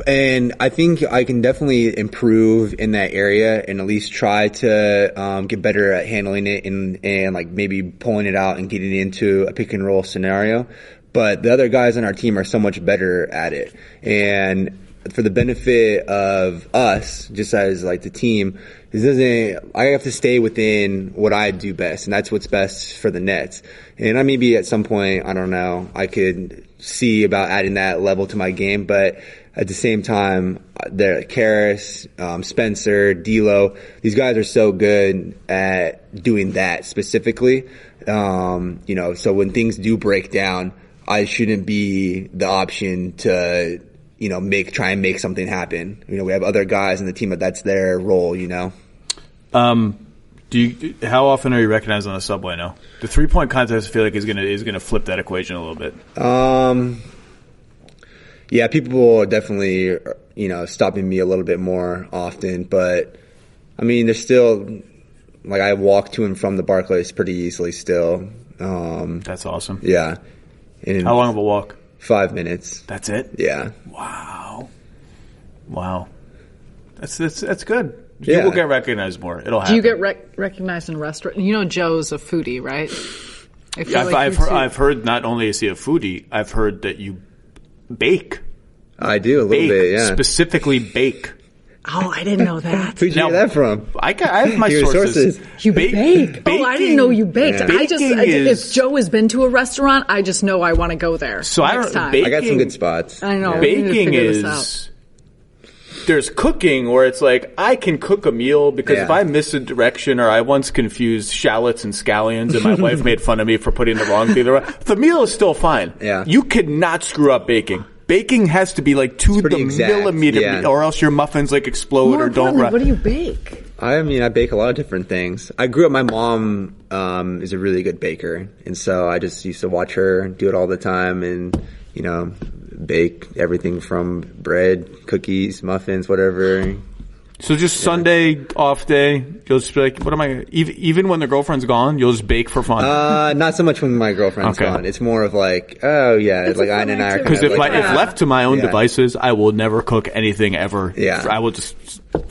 and I think I can definitely improve in that area and at least try to get better at handling it and maybe pulling it out and getting it into a pick and roll scenario. But the other guys on our team are so much better at it. And for the benefit of us, just as the team, I have to stay within what I do best, and that's what's best for the Nets. And maybe at some point, I don't know, I could see about adding that level to my game, but at the same time, Karras, Spencer, D'Lo, these guys are so good at doing that specifically. So when things do break down, I shouldn't be the option to try and make something happen. We have other guys in the team, but that's their role, How often are you recognized on the subway now? The 3-point contest, I feel is gonna flip that equation a little bit. Yeah, people are definitely, stopping me a little bit more often, but there's still, I walk to and from the Barclays pretty easily still. That's awesome. Yeah. And how long of a walk? 5 minutes. That's it? Yeah. Wow. That's good. Yeah. You will get recognized more. It'll happen. Do you get recognized in a restaurant? Joe's a foodie, right? I've heard not only is he a foodie, I've heard that you bake. I do a little bit, yeah. Specifically bake. Oh, I didn't know that. Who'd you hear that from? I have my sources. You bake? Oh, I didn't know you baked. Yeah. If Joe has been to a restaurant, I just know I want to go there. So next time. I got some good spots. I know. Yeah. Baking is. There's cooking where it's I can cook a meal because if I miss a direction or I once confused shallots and scallions and my wife made fun of me for putting the wrong thing there, the meal is still fine. Yeah. You could not screw up baking. Baking has to be to the millimeter or else your muffins explode or don't run. What do you bake? I bake a lot of different things. I grew up, my mom is a really good baker, and so I just used to watch her do it all the time and, bake everything from bread, cookies, muffins, whatever. So just Sunday off day, you'll just be what am I? Even when the girlfriend's gone, you'll just bake for fun. Not so much when my girlfriend's gone. It's more of oh yeah, Aina and I are. Because if left to my own devices, I will never cook anything ever. Yeah, I will just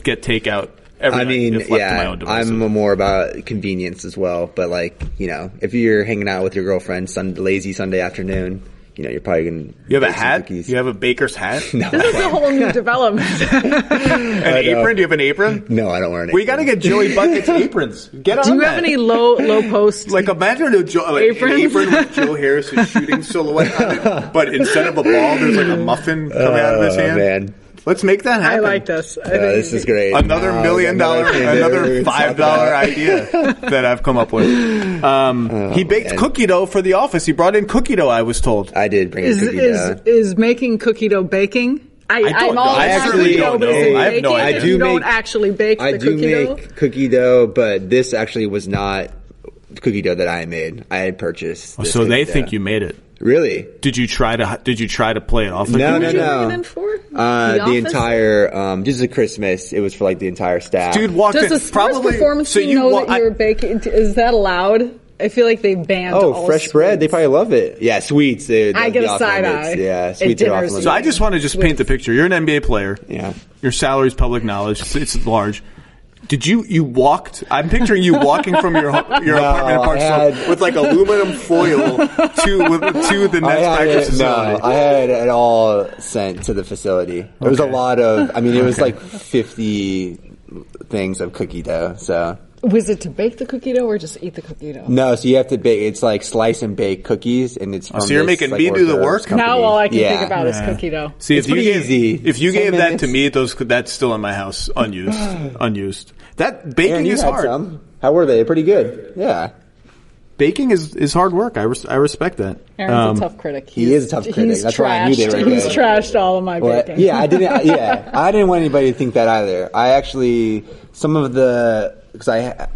get takeout. Every night if left to my own devices. I'm more about convenience as well. But if you're hanging out with your girlfriend lazy Sunday afternoon, you're probably going to. You have a hat? You have a baker's hat? No. This is a whole new development. An apron? Do you have an apron? No, I don't wear an apron. We got to get Joey Bucket's aprons. Get on Do you that. have any low post? Like imagine an apron with Joe Harris shooting silhouette on it, but instead of a ball, there's like a muffin coming out of his hand. Man. Let's make that happen. I like this. This is great. Another $1 million, another $5 idea that I've come up with. He baked cookie dough for the office. He brought in cookie dough, I was told. I did bring in cookie dough. Is making cookie dough baking? I'm all I actually don't know. I have no idea. You don't actually bake the cookie dough? I do make cookie dough, but this actually was not cookie dough that I made. I had purchased. So they think you made it. Really? Did you try to play it off? No. What did you bring it in for? The entire, just a Christmas. It was for like the entire staff. Dude walked in. Does the sports performance team know that you're baking? Is that allowed? I feel like they banned all fresh sweets. bread. They probably love it. Yeah, sweets. I get a side eye. Yeah, sweets are off limits. So I just want to paint the picture. You're an NBA player. Yeah. Your salary's public knowledge. It's large. Did you walked? I'm picturing you walking from your apartment in Park Slope with like aluminum foil to the next practice facility. No, I had it all sent to the facility. It was a lot of. I mean, it was like 50 things of cookie dough. So. Was it to bake the cookie dough or just eat the cookie dough? No, so you have to bake. It's like slice and bake cookies, and it's from so you're making me do the work. Now all I can think about is cookie dough. See, it's pretty easy. If you gave that to me, that's still in my house, unused. That baking Aaron, is hard. Some. How were they? Pretty good. Yeah. Baking is hard work. I respect that. Aaron's a tough critic. He is a tough critic. That's why I knew they were good. He's trashed all of my baking. Yeah, I didn't want anybody to think that either. I actually because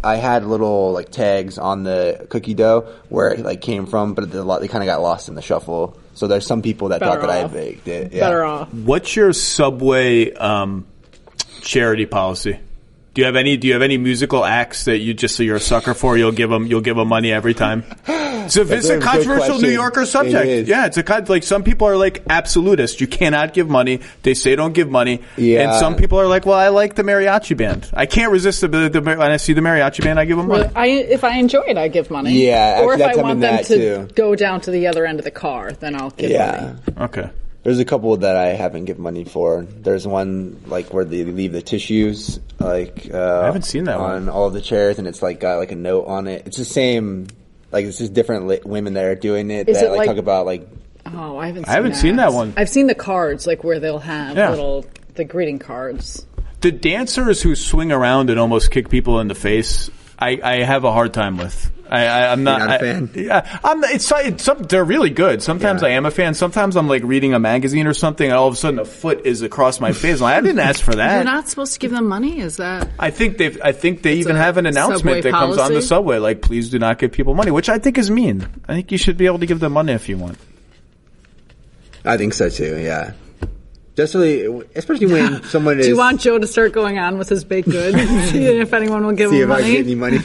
I had little like tags on the cookie dough where it like came from, but they kind of got lost in the shuffle. So there's some people that thought that I baked it. Yeah. Better off. What's your Subway charity policy? Do you have any musical acts that you're a sucker for? You'll give them money every time. So it's a controversial New Yorker subject. Yeah, it's like some people are like absolutists. You cannot give money. They say don't give money. Yeah. And some people are like, well, I like the mariachi band. I can't resist when I see the mariachi band, I give them money. Well, if I enjoy it, I give money. Yeah, or if I want them to too. go down to the other end of the car, then I'll give money. Okay. There's a couple that I haven't given money for. There's one like where they leave the tissues like I haven't seen that on one. all of the chairs, and it's like got like a note on it. It's the same. Like it's just different women that are doing it. That like talk about like. Oh, I haven't seen that one. I've seen the cards like where they'll have the greeting cards. The dancers who swing around and almost kick people in the face, I have a hard time with. I'm not. You're not a fan? Yeah, they're really good. Sometimes I am a fan. Sometimes I'm like reading a magazine or something, and all of a sudden a foot is across my face. I didn't ask for that. You're not supposed to give them money. Is that? I think they even have an announcement that comes on the subway, like please do not give people money, which I think is mean. I think you should be able to give them money if you want. I think so too. Yeah. Especially when someone is. Do you want Joe to start going on with his baked goods? See if anyone will give him money. See if I get any money.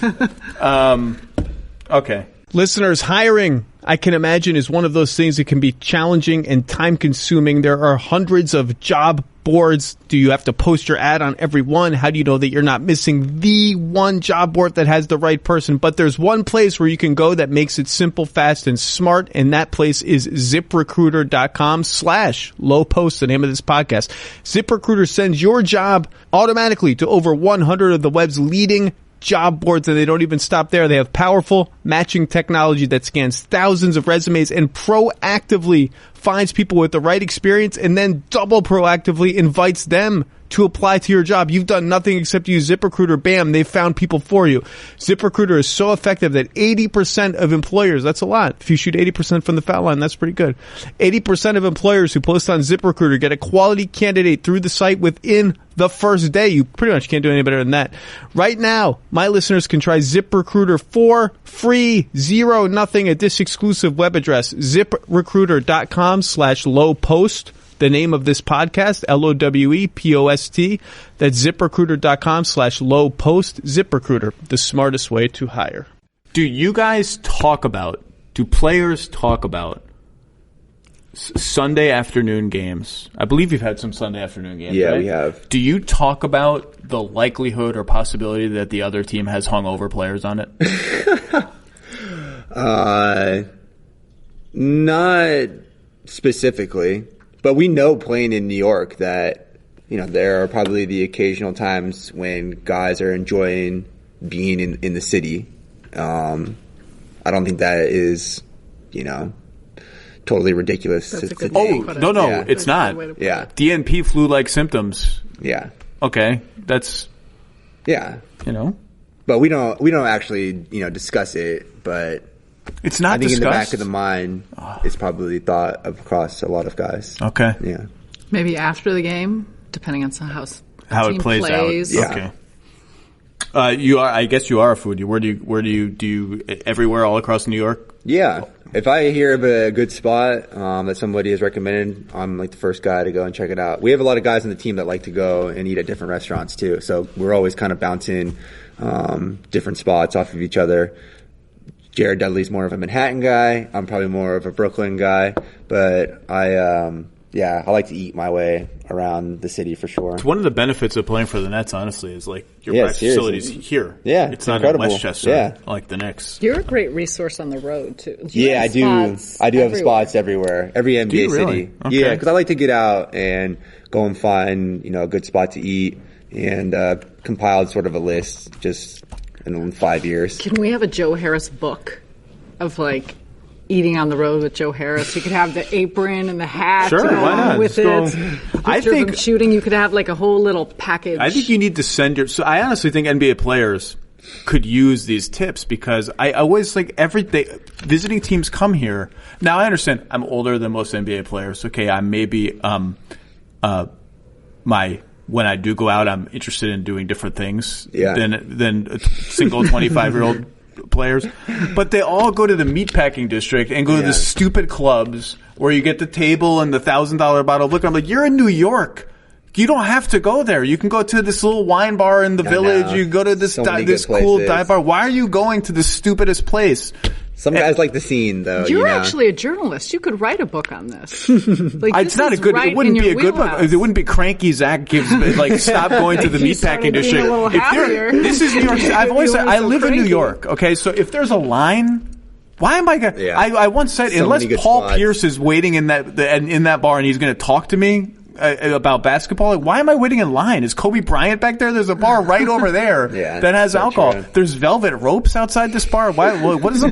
Okay. Listeners, hiring, I can imagine, is one of those things that can be challenging and time-consuming. There are hundreds of job boards. Do you have to post your ad on every one? How do you know that you're not missing the one job board that has the right person? But there's one place where you can go that makes it simple, fast, and smart, and that place is ZipRecruiter.com/LowPost, the name of this podcast. ZipRecruiter sends your job automatically to over 100 of the web's leading job boards, and they don't even stop there. They have powerful matching technology that scans thousands of resumes and proactively finds people with the right experience, and then double proactively invites them to apply to your job. You've done nothing except use ZipRecruiter. Bam, they've found people for you. ZipRecruiter is so effective that 80% of employers, that's a lot. If you shoot 80% from the foul line, that's pretty good. 80% of employers who post on ZipRecruiter get a quality candidate through the site within the first day. You pretty much can't do any better than that. Right now, my listeners can try ZipRecruiter for free, nothing at this exclusive web address, ZipRecruiter.com/LowPost. The name of this podcast, LOWEPOST. That's ZipRecruiter.com/LowPost. ZipRecruiter, the smartest way to hire. Do players talk about Sunday afternoon games? I believe you've had some Sunday afternoon games. Yeah, right? we have. Do you talk about the likelihood or possibility that the other team has hungover players on it? specifically, but we know playing in New York that, you know, there are probably the occasional times when guys are enjoying being in the city. I don't think that is, you know, totally ridiculous. No, it's not. Yeah. DNP flu-like symptoms. Yeah. Okay, that's, Yeah. you know. But we don't actually, you know, discuss it, but It's not I think discussed. in the back of the mind, it's probably thought of across a lot of guys. Okay. Yeah. Maybe after the game, depending on how the How team it plays out. Yeah. Okay. I guess you are a foodie. Where do you everywhere all across New York? Yeah. If I hear of a good spot that somebody has recommended, I'm like the first guy to go and check it out. We have a lot of guys on the team that like to go and eat at different restaurants too. So we're always kind of bouncing different spots off of each other. Jared Dudley's more of a Manhattan guy. I'm probably more of a Brooklyn guy. But I like to eat my way around the city for sure. It's one of the benefits of playing for the Nets, honestly, is like your practice seriously. facilities here. Yeah, it's not incredible. in Westchester Yeah. like the Knicks. You're a great resource on the road too. Yeah, I do. I do have spots everywhere, every NBA you really? city. Okay. Yeah, because I like to get out and go and find, you know, a good spot to eat and compiled sort of a list just in 5 years. Can we have a Joe Harris book of like eating on the road with Joe Harris? You could have the apron and the hat. Sure, why not? With Let's it. go. I Picture of think him shooting. You could have like a whole little package. I think you need to send your. So I honestly think NBA players could use these tips because I always like every day visiting teams come here. Now I understand I'm older than most NBA players. Okay, I maybe when I do go out, I'm interested in doing different things than single 25-year-old players. But they all go to the meatpacking district and go to the stupid clubs where you get the table and the $1,000 bottle of liquor. I'm like, you're in New York. You don't have to go there. You can go to this little wine bar in the village. You go to this cool dive bar. Why are you going to the stupidest place? Some guys like the scene, though. You're actually a journalist. You could write a book on this. Like, it's not a good. Right, it wouldn't be a good wheelhouse. book. It wouldn't be Cranky Zach gives like stop going to the meatpacking district. This is New York. I've always said I live in New York. Okay, so if there's a line. Why am I going? Yeah. I once said unless Paul Pierce is waiting in that bar and he's going to talk to me about basketball, like, why am I waiting in line? Is Kobe Bryant back there? There's a bar right over there that has alcohol. True. There's velvet ropes outside this bar. What is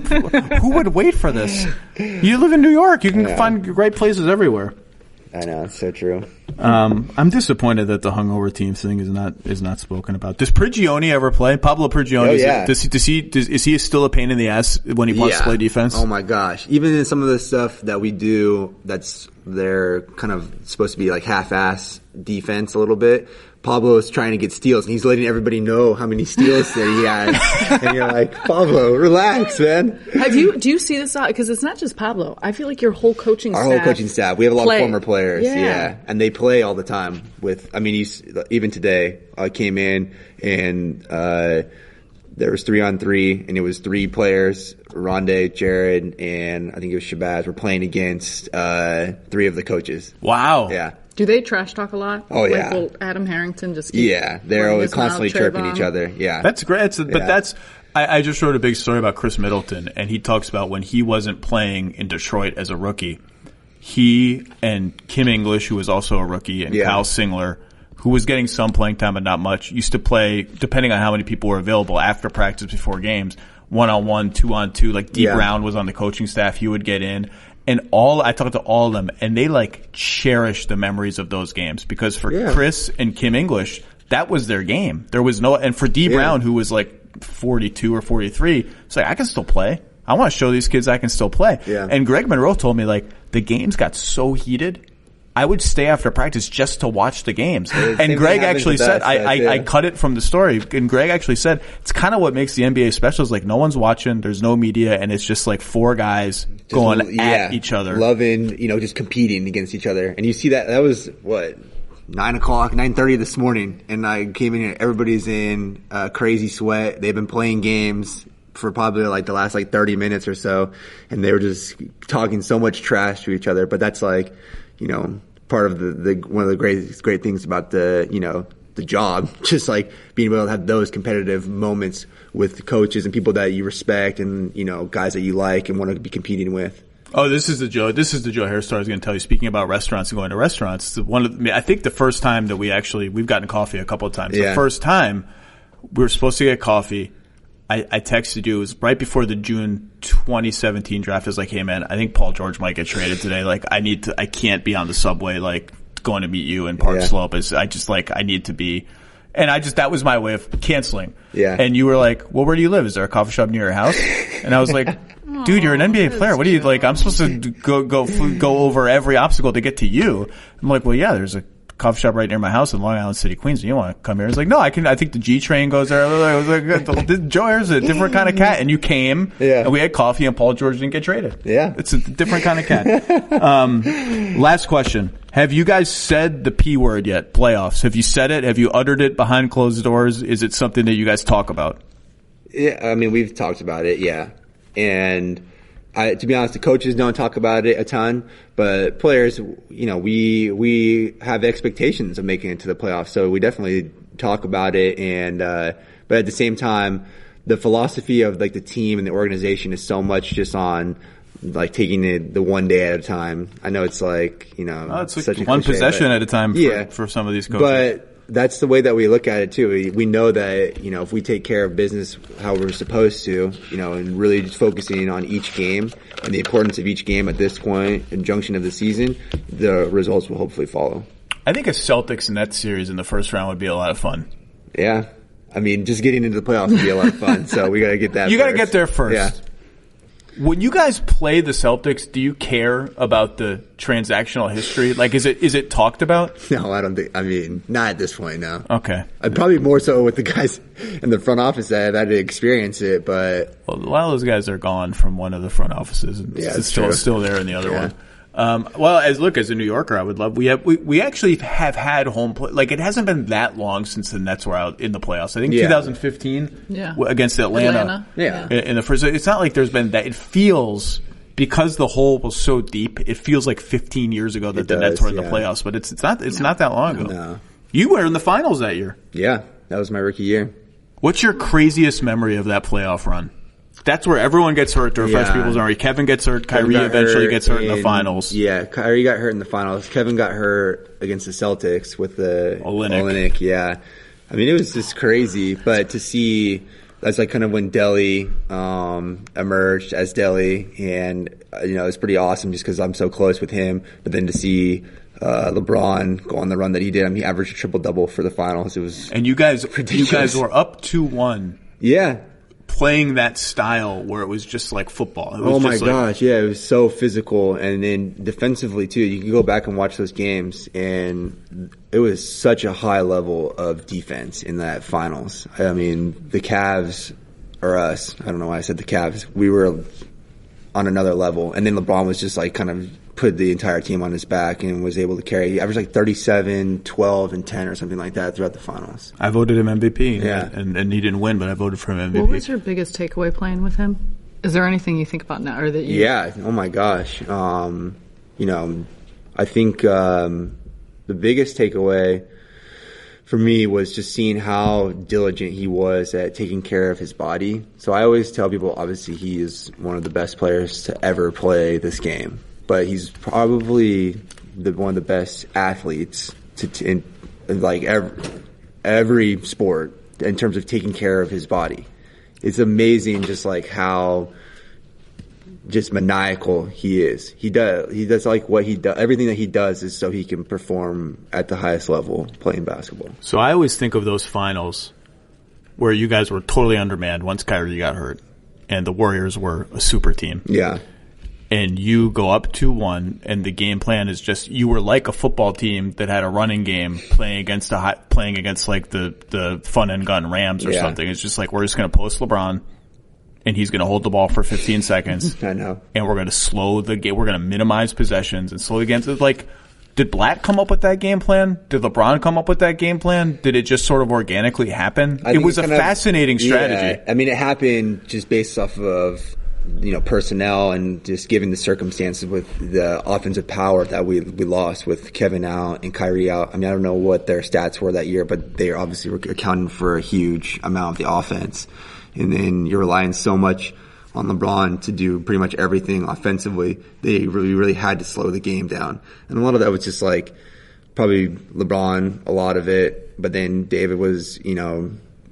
who would wait for this? You live in New York. You can find great places everywhere. I know, it's so true. I'm disappointed that the hungover team thing is not spoken about. Does Prigioni ever play? Pablo Prigioni. Oh, yeah. Is he still a pain in the ass when he wants to play defense? Oh my gosh! Even in some of the stuff that we do, they're kind of supposed to be like half-ass defense a little bit. Pablo is trying to get steals, and he's letting everybody know how many steals that he has. And you're like, Pablo, relax, man. Do you see this out? Because it's not just Pablo. I feel like your whole coaching staff. Our whole coaching staff. We have a lot of former players. Yeah. And they play all the time even today, I came in and, there was 3-on-3 and it was 3 players, Rondé, Jared, and I think it was Shabazz, were playing against, 3 of the coaches. Wow. Yeah. Do they trash talk a lot? Oh, yeah. Like, will Adam Harrington just keep they're always constantly chirping each other. Yeah. That's great. I just wrote a big story about Chris Middleton, and he talks about when he wasn't playing in Detroit as a rookie, he and Kim English, who was also a rookie, and Kyle Singler, who was getting some playing time but not much, used to play, depending on how many people were available after practice before games, 1-on-1, 2-on-2, like Deep Brown was on the coaching staff, he would get in. And I talked to all of them, and they like cherish the memories of those games because for Chris and Kim English, that was their game. There was and for D Brown, who was like 42 or 43, it's like, I can still play. I want to show these kids I can still play. Yeah. And Greg Monroe told me like the games got so heated, I would stay after practice just to watch the games. And Greg actually said, I cut it from the story, and Greg actually said, it's kind of what makes the NBA special is like no one's watching, there's no media, and it's just like 4 guys just going at each other. Loving, just competing against each other. And you see that was, 9:30 this morning, and I came in here, everybody's in crazy sweat. They've been playing games for probably like the last 30 minutes or so, and they were just talking so much trash to each other. But that's like, part of the one of the great things about the job, just like being able to have those competitive moments with coaches and people that you respect and, guys that you like and want to be competing with. Oh, this is the Joe Hairstyle I was going to tell you. Speaking about restaurants and going to restaurants, I think the first time that we've gotten coffee a couple of times. Yeah. The first time we were supposed to get coffee, I texted you. It was right before the June 2017 draft. I was like, hey man, I think Paul George might get traded today. Like, I can't be on the subway, like, going to meet you in Park Slope. I need to be. And that was my way of canceling. Yeah. And you were like, well, where do you live? Is there a coffee shop near your house? And I was like, dude, you're an NBA player. What do you, like, I'm supposed to go over every obstacle to get to you. I'm like, well, yeah, there's a coffee shop right near my house in Long Island City, Queens. You want to come here? He's like, no, I think the G train goes there. I was like, Joe Ayers is a different kind of cat. And you came, and we had coffee, and Paul George didn't get traded. Yeah. It's a different kind of cat. Last question. Have you guys said the P word yet? Playoffs. Have you said it? Have you uttered it behind closed doors? Is it something that you guys talk about? Yeah, I mean, we've talked about it, yeah. And to be honest, the coaches don't talk about it a ton, but players, you know, we have expectations of making it to the playoffs, so we definitely talk about it. And but at the same time, the philosophy of like the team and the organization is so much just on like taking it the one day at a time. I know it's like, you know, it's like such a one cliche, possession at a time for some of these coaches. But that's the way that we look at it too. We know that, you know, if we take care of business how we're supposed to, you know, and really just focusing on each game and the importance of each game at this point in junction of the season, the results will hopefully follow. I think a Celtics Nets series in the first round would be a lot of fun. Yeah. I mean, just getting into the playoffs would be a lot of fun. So we got to get that You got to get there first. Yeah. When you guys play the Celtics, do you care about the transactional history? Like, is it talked about? No, I don't think. I mean, not at this point. No. Okay. I'd probably more so with the guys in the front office that have had to experience it, but Well, a lot of those guys are gone from one of the front offices, and Yeah, it's it's still there in the other Yeah. one. Well, as a New Yorker, I would love. We actually have had home play. Like, it hasn't been that long since the Nets were out in the playoffs. I think 2015 against Atlanta. Yeah. In the first, it's not like there's been that. It feels, because the hole was so deep, it feels like 15 years ago that the Nets were in the playoffs. But it's not that long ago. No. You were in the finals that year. Yeah, that was my rookie year. What's your craziest memory of that playoff run? That's where everyone gets hurt to refresh people's memory. Kevin gets hurt. Kyrie eventually gets hurt in the finals. Yeah, Kyrie got hurt in the finals. Kevin got hurt against the Celtics with the Olynyk. Yeah. I mean, it was just crazy. But to see, that's like kind of when Delly emerged as Delly. And, you know, it's pretty awesome just because I'm so close with him. But then to see LeBron go on the run that he did. I mean, he averaged a triple-double for the finals. It was And you guys ridiculous. were up 2-1. Yeah. Playing that style where it was just like football. It was Oh my just gosh, yeah, it was so physical. And then defensively too, you can go back and watch those games and it was such a high level of defense in that finals. I mean, the Cavs, or us, I don't know why I said the Cavs, we were on another level. And then LeBron was just like kind of put the entire team on his back and was able to carry. He averaged like 37, 12, and 10 or something like that throughout the finals. I voted him MVP. Yeah. And he didn't win, but I voted for him MVP. What was your biggest takeaway playing with him? Is there anything you think about now, or that you? Yeah. Oh my gosh. You know, I think the biggest takeaway for me was just seeing how diligent he was at taking care of his body. So I always tell people, obviously, he is one of the best players to ever play this game. But he's probably one of the best athletes in like every sport in terms of taking care of his body. It's amazing just like how just maniacal he is. He does like what he does. Everything that he does is so he can perform at the highest level playing basketball. So I always think of those finals where you guys were totally undermanned once Kyrie got hurt and the Warriors were a super team. Yeah. And you go up 2-1, and the game plan is just you were like a football team that had a running game playing against like the fun and gun Rams or something. It's just like we're just going to post LeBron, and he's going to hold the ball for 15 seconds. I know. And we're going to slow the game. We're going to minimize possessions and slow the game. Like, did Black come up with that game plan? Did LeBron come up with that game plan? Did it just sort of organically happen? It was a fascinating strategy. Yeah, I mean, it happened just based off of, you know, personnel and just given the circumstances with the offensive power that we lost with Kevin out and Kyrie out. I mean, I don't know what their stats were that year, but they obviously were accounting for a huge amount of the offense. And then you're relying so much on LeBron to do pretty much everything offensively. They really had to slow the game down. And a lot of that was just like probably LeBron, a lot of it. But then David was,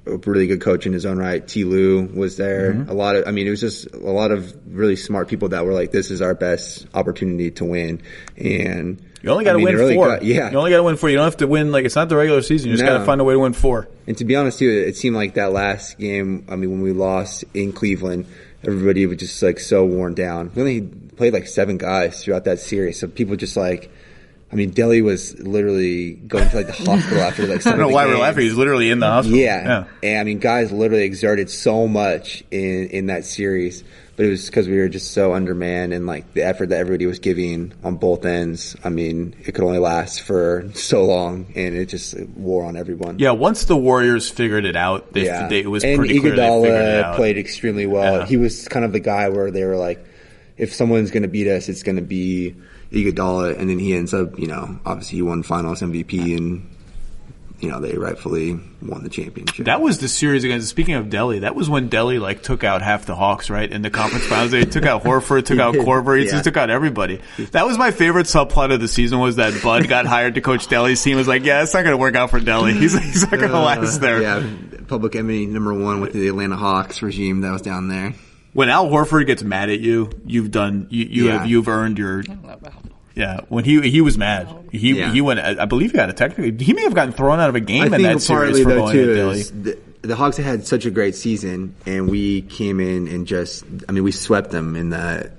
a really good coach in his own right. T. Lowe was there. It was just a lot of really smart people that were like, this is our best opportunity to win. And you only got to win really 4. You only got to win 4. You don't have to win, it's not the regular season. You just got to find a way to win 4. And to be honest, too, it seemed like that last game, when we lost in Cleveland, everybody was just so worn down. We only played 7 guys throughout that series. So people just Delly was literally going to the hospital after I don't know why we're laughing. He's literally in the hospital. Yeah. And guys literally exerted so much in that series. But it was because we were just so undermanned and the effort that everybody was giving on both ends. It could only last for so long and it just wore on everyone. Yeah, once the Warriors figured it out, it was pretty clear they figured it out. Played extremely well. Yeah. He was kind of the guy where they were like, if someone's going to beat us, it's going to be Iguodala, and then he ends up, obviously he won Finals MVP, and they rightfully won the championship. That was the series against. Speaking of Delly, that was when Delly took out half the Hawks, right, in the conference finals. They took out Horford, took out Korver, he just took out everybody. That was my favorite subplot of the season. Was that Bud got hired to coach Delly's team? Was it's not going to work out for Delly. He's not going to last there. Yeah, public enemy number 1 with the Atlanta Hawks regime that was down there. When Al Horford gets mad at you, you've earned your. Yeah, when he was mad, he went. I believe he got a technical. He may have gotten thrown out of a game in that series for going at Delly. The Hawks had such a great season, and we came in and we swept them in the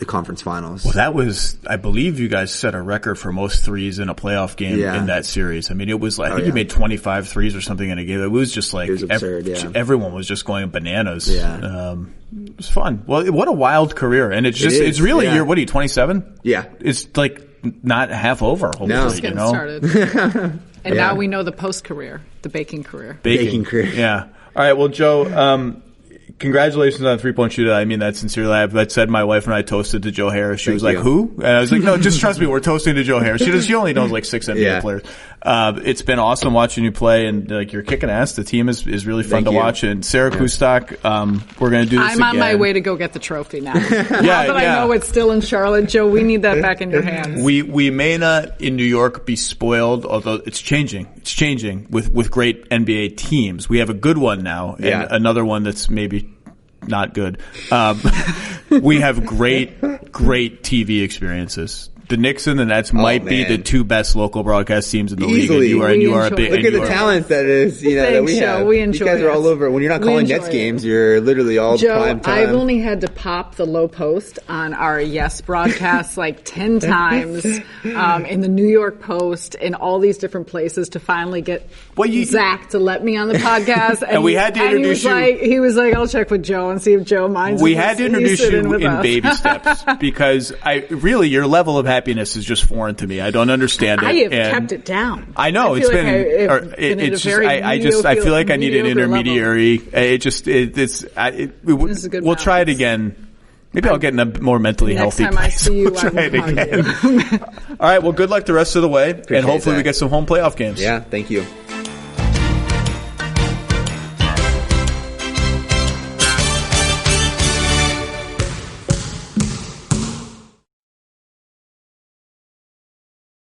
conference finals. Well, that was, I believe you guys set a record for most threes in a playoff game in that series. It was I think you made 25 threes or something in a game. It was just it was absurd, everyone was just going bananas. Yeah. It was fun. Well, what a wild career. And it's really, you're, what are you, 27? Yeah. It's not half over. No. Just getting started. And now we know the post-career, the baking career. Baking career. Yeah. All right. Well, Joe, congratulations on 3-point shootout. I mean that sincerely. I've said my wife and I toasted to Joe Harris. She was like, who? And I was like, no, just trust me. We're toasting to Joe Harris. She only knows 6 NBA players. It's been awesome watching you play, and you're kicking ass. The team is really fun to watch. And Sarah Kustok, we're going to do this again. I'm on my way to go get the trophy now. Now that I know it's still in Charlotte, Joe, we need that back in your hands. We may not in New York be spoiled, although it's changing. It's changing with great NBA teams. We have a good one now, and another one that's maybe not good. We have great TV experiences. The Knicks and the Nets might be the 2 best local broadcast teams in the league. And you are a big. Look at the talent that is, that we have. We enjoy you guys are all over. When you're not calling Nets games, you're literally all prime time. I've only had to pop the Lowe Post on our Yes broadcasts 10 times in the New York Post, in all these different places to finally get Zach to let me on the podcast. And we had to introduce you. He was like, I'll check with Joe and see if Joe minds. We had to introduce you in baby steps because your level of happiness is just foreign to me. I don't understand it. I have kept it down. I know I feel like I need an intermediary. We'll try it again. Maybe I'll get in a more mentally healthy place. Next time I see you, we'll try it again. All right. Well, good luck the rest of the way, and hopefully we get some home playoff games. Yeah. Thank you.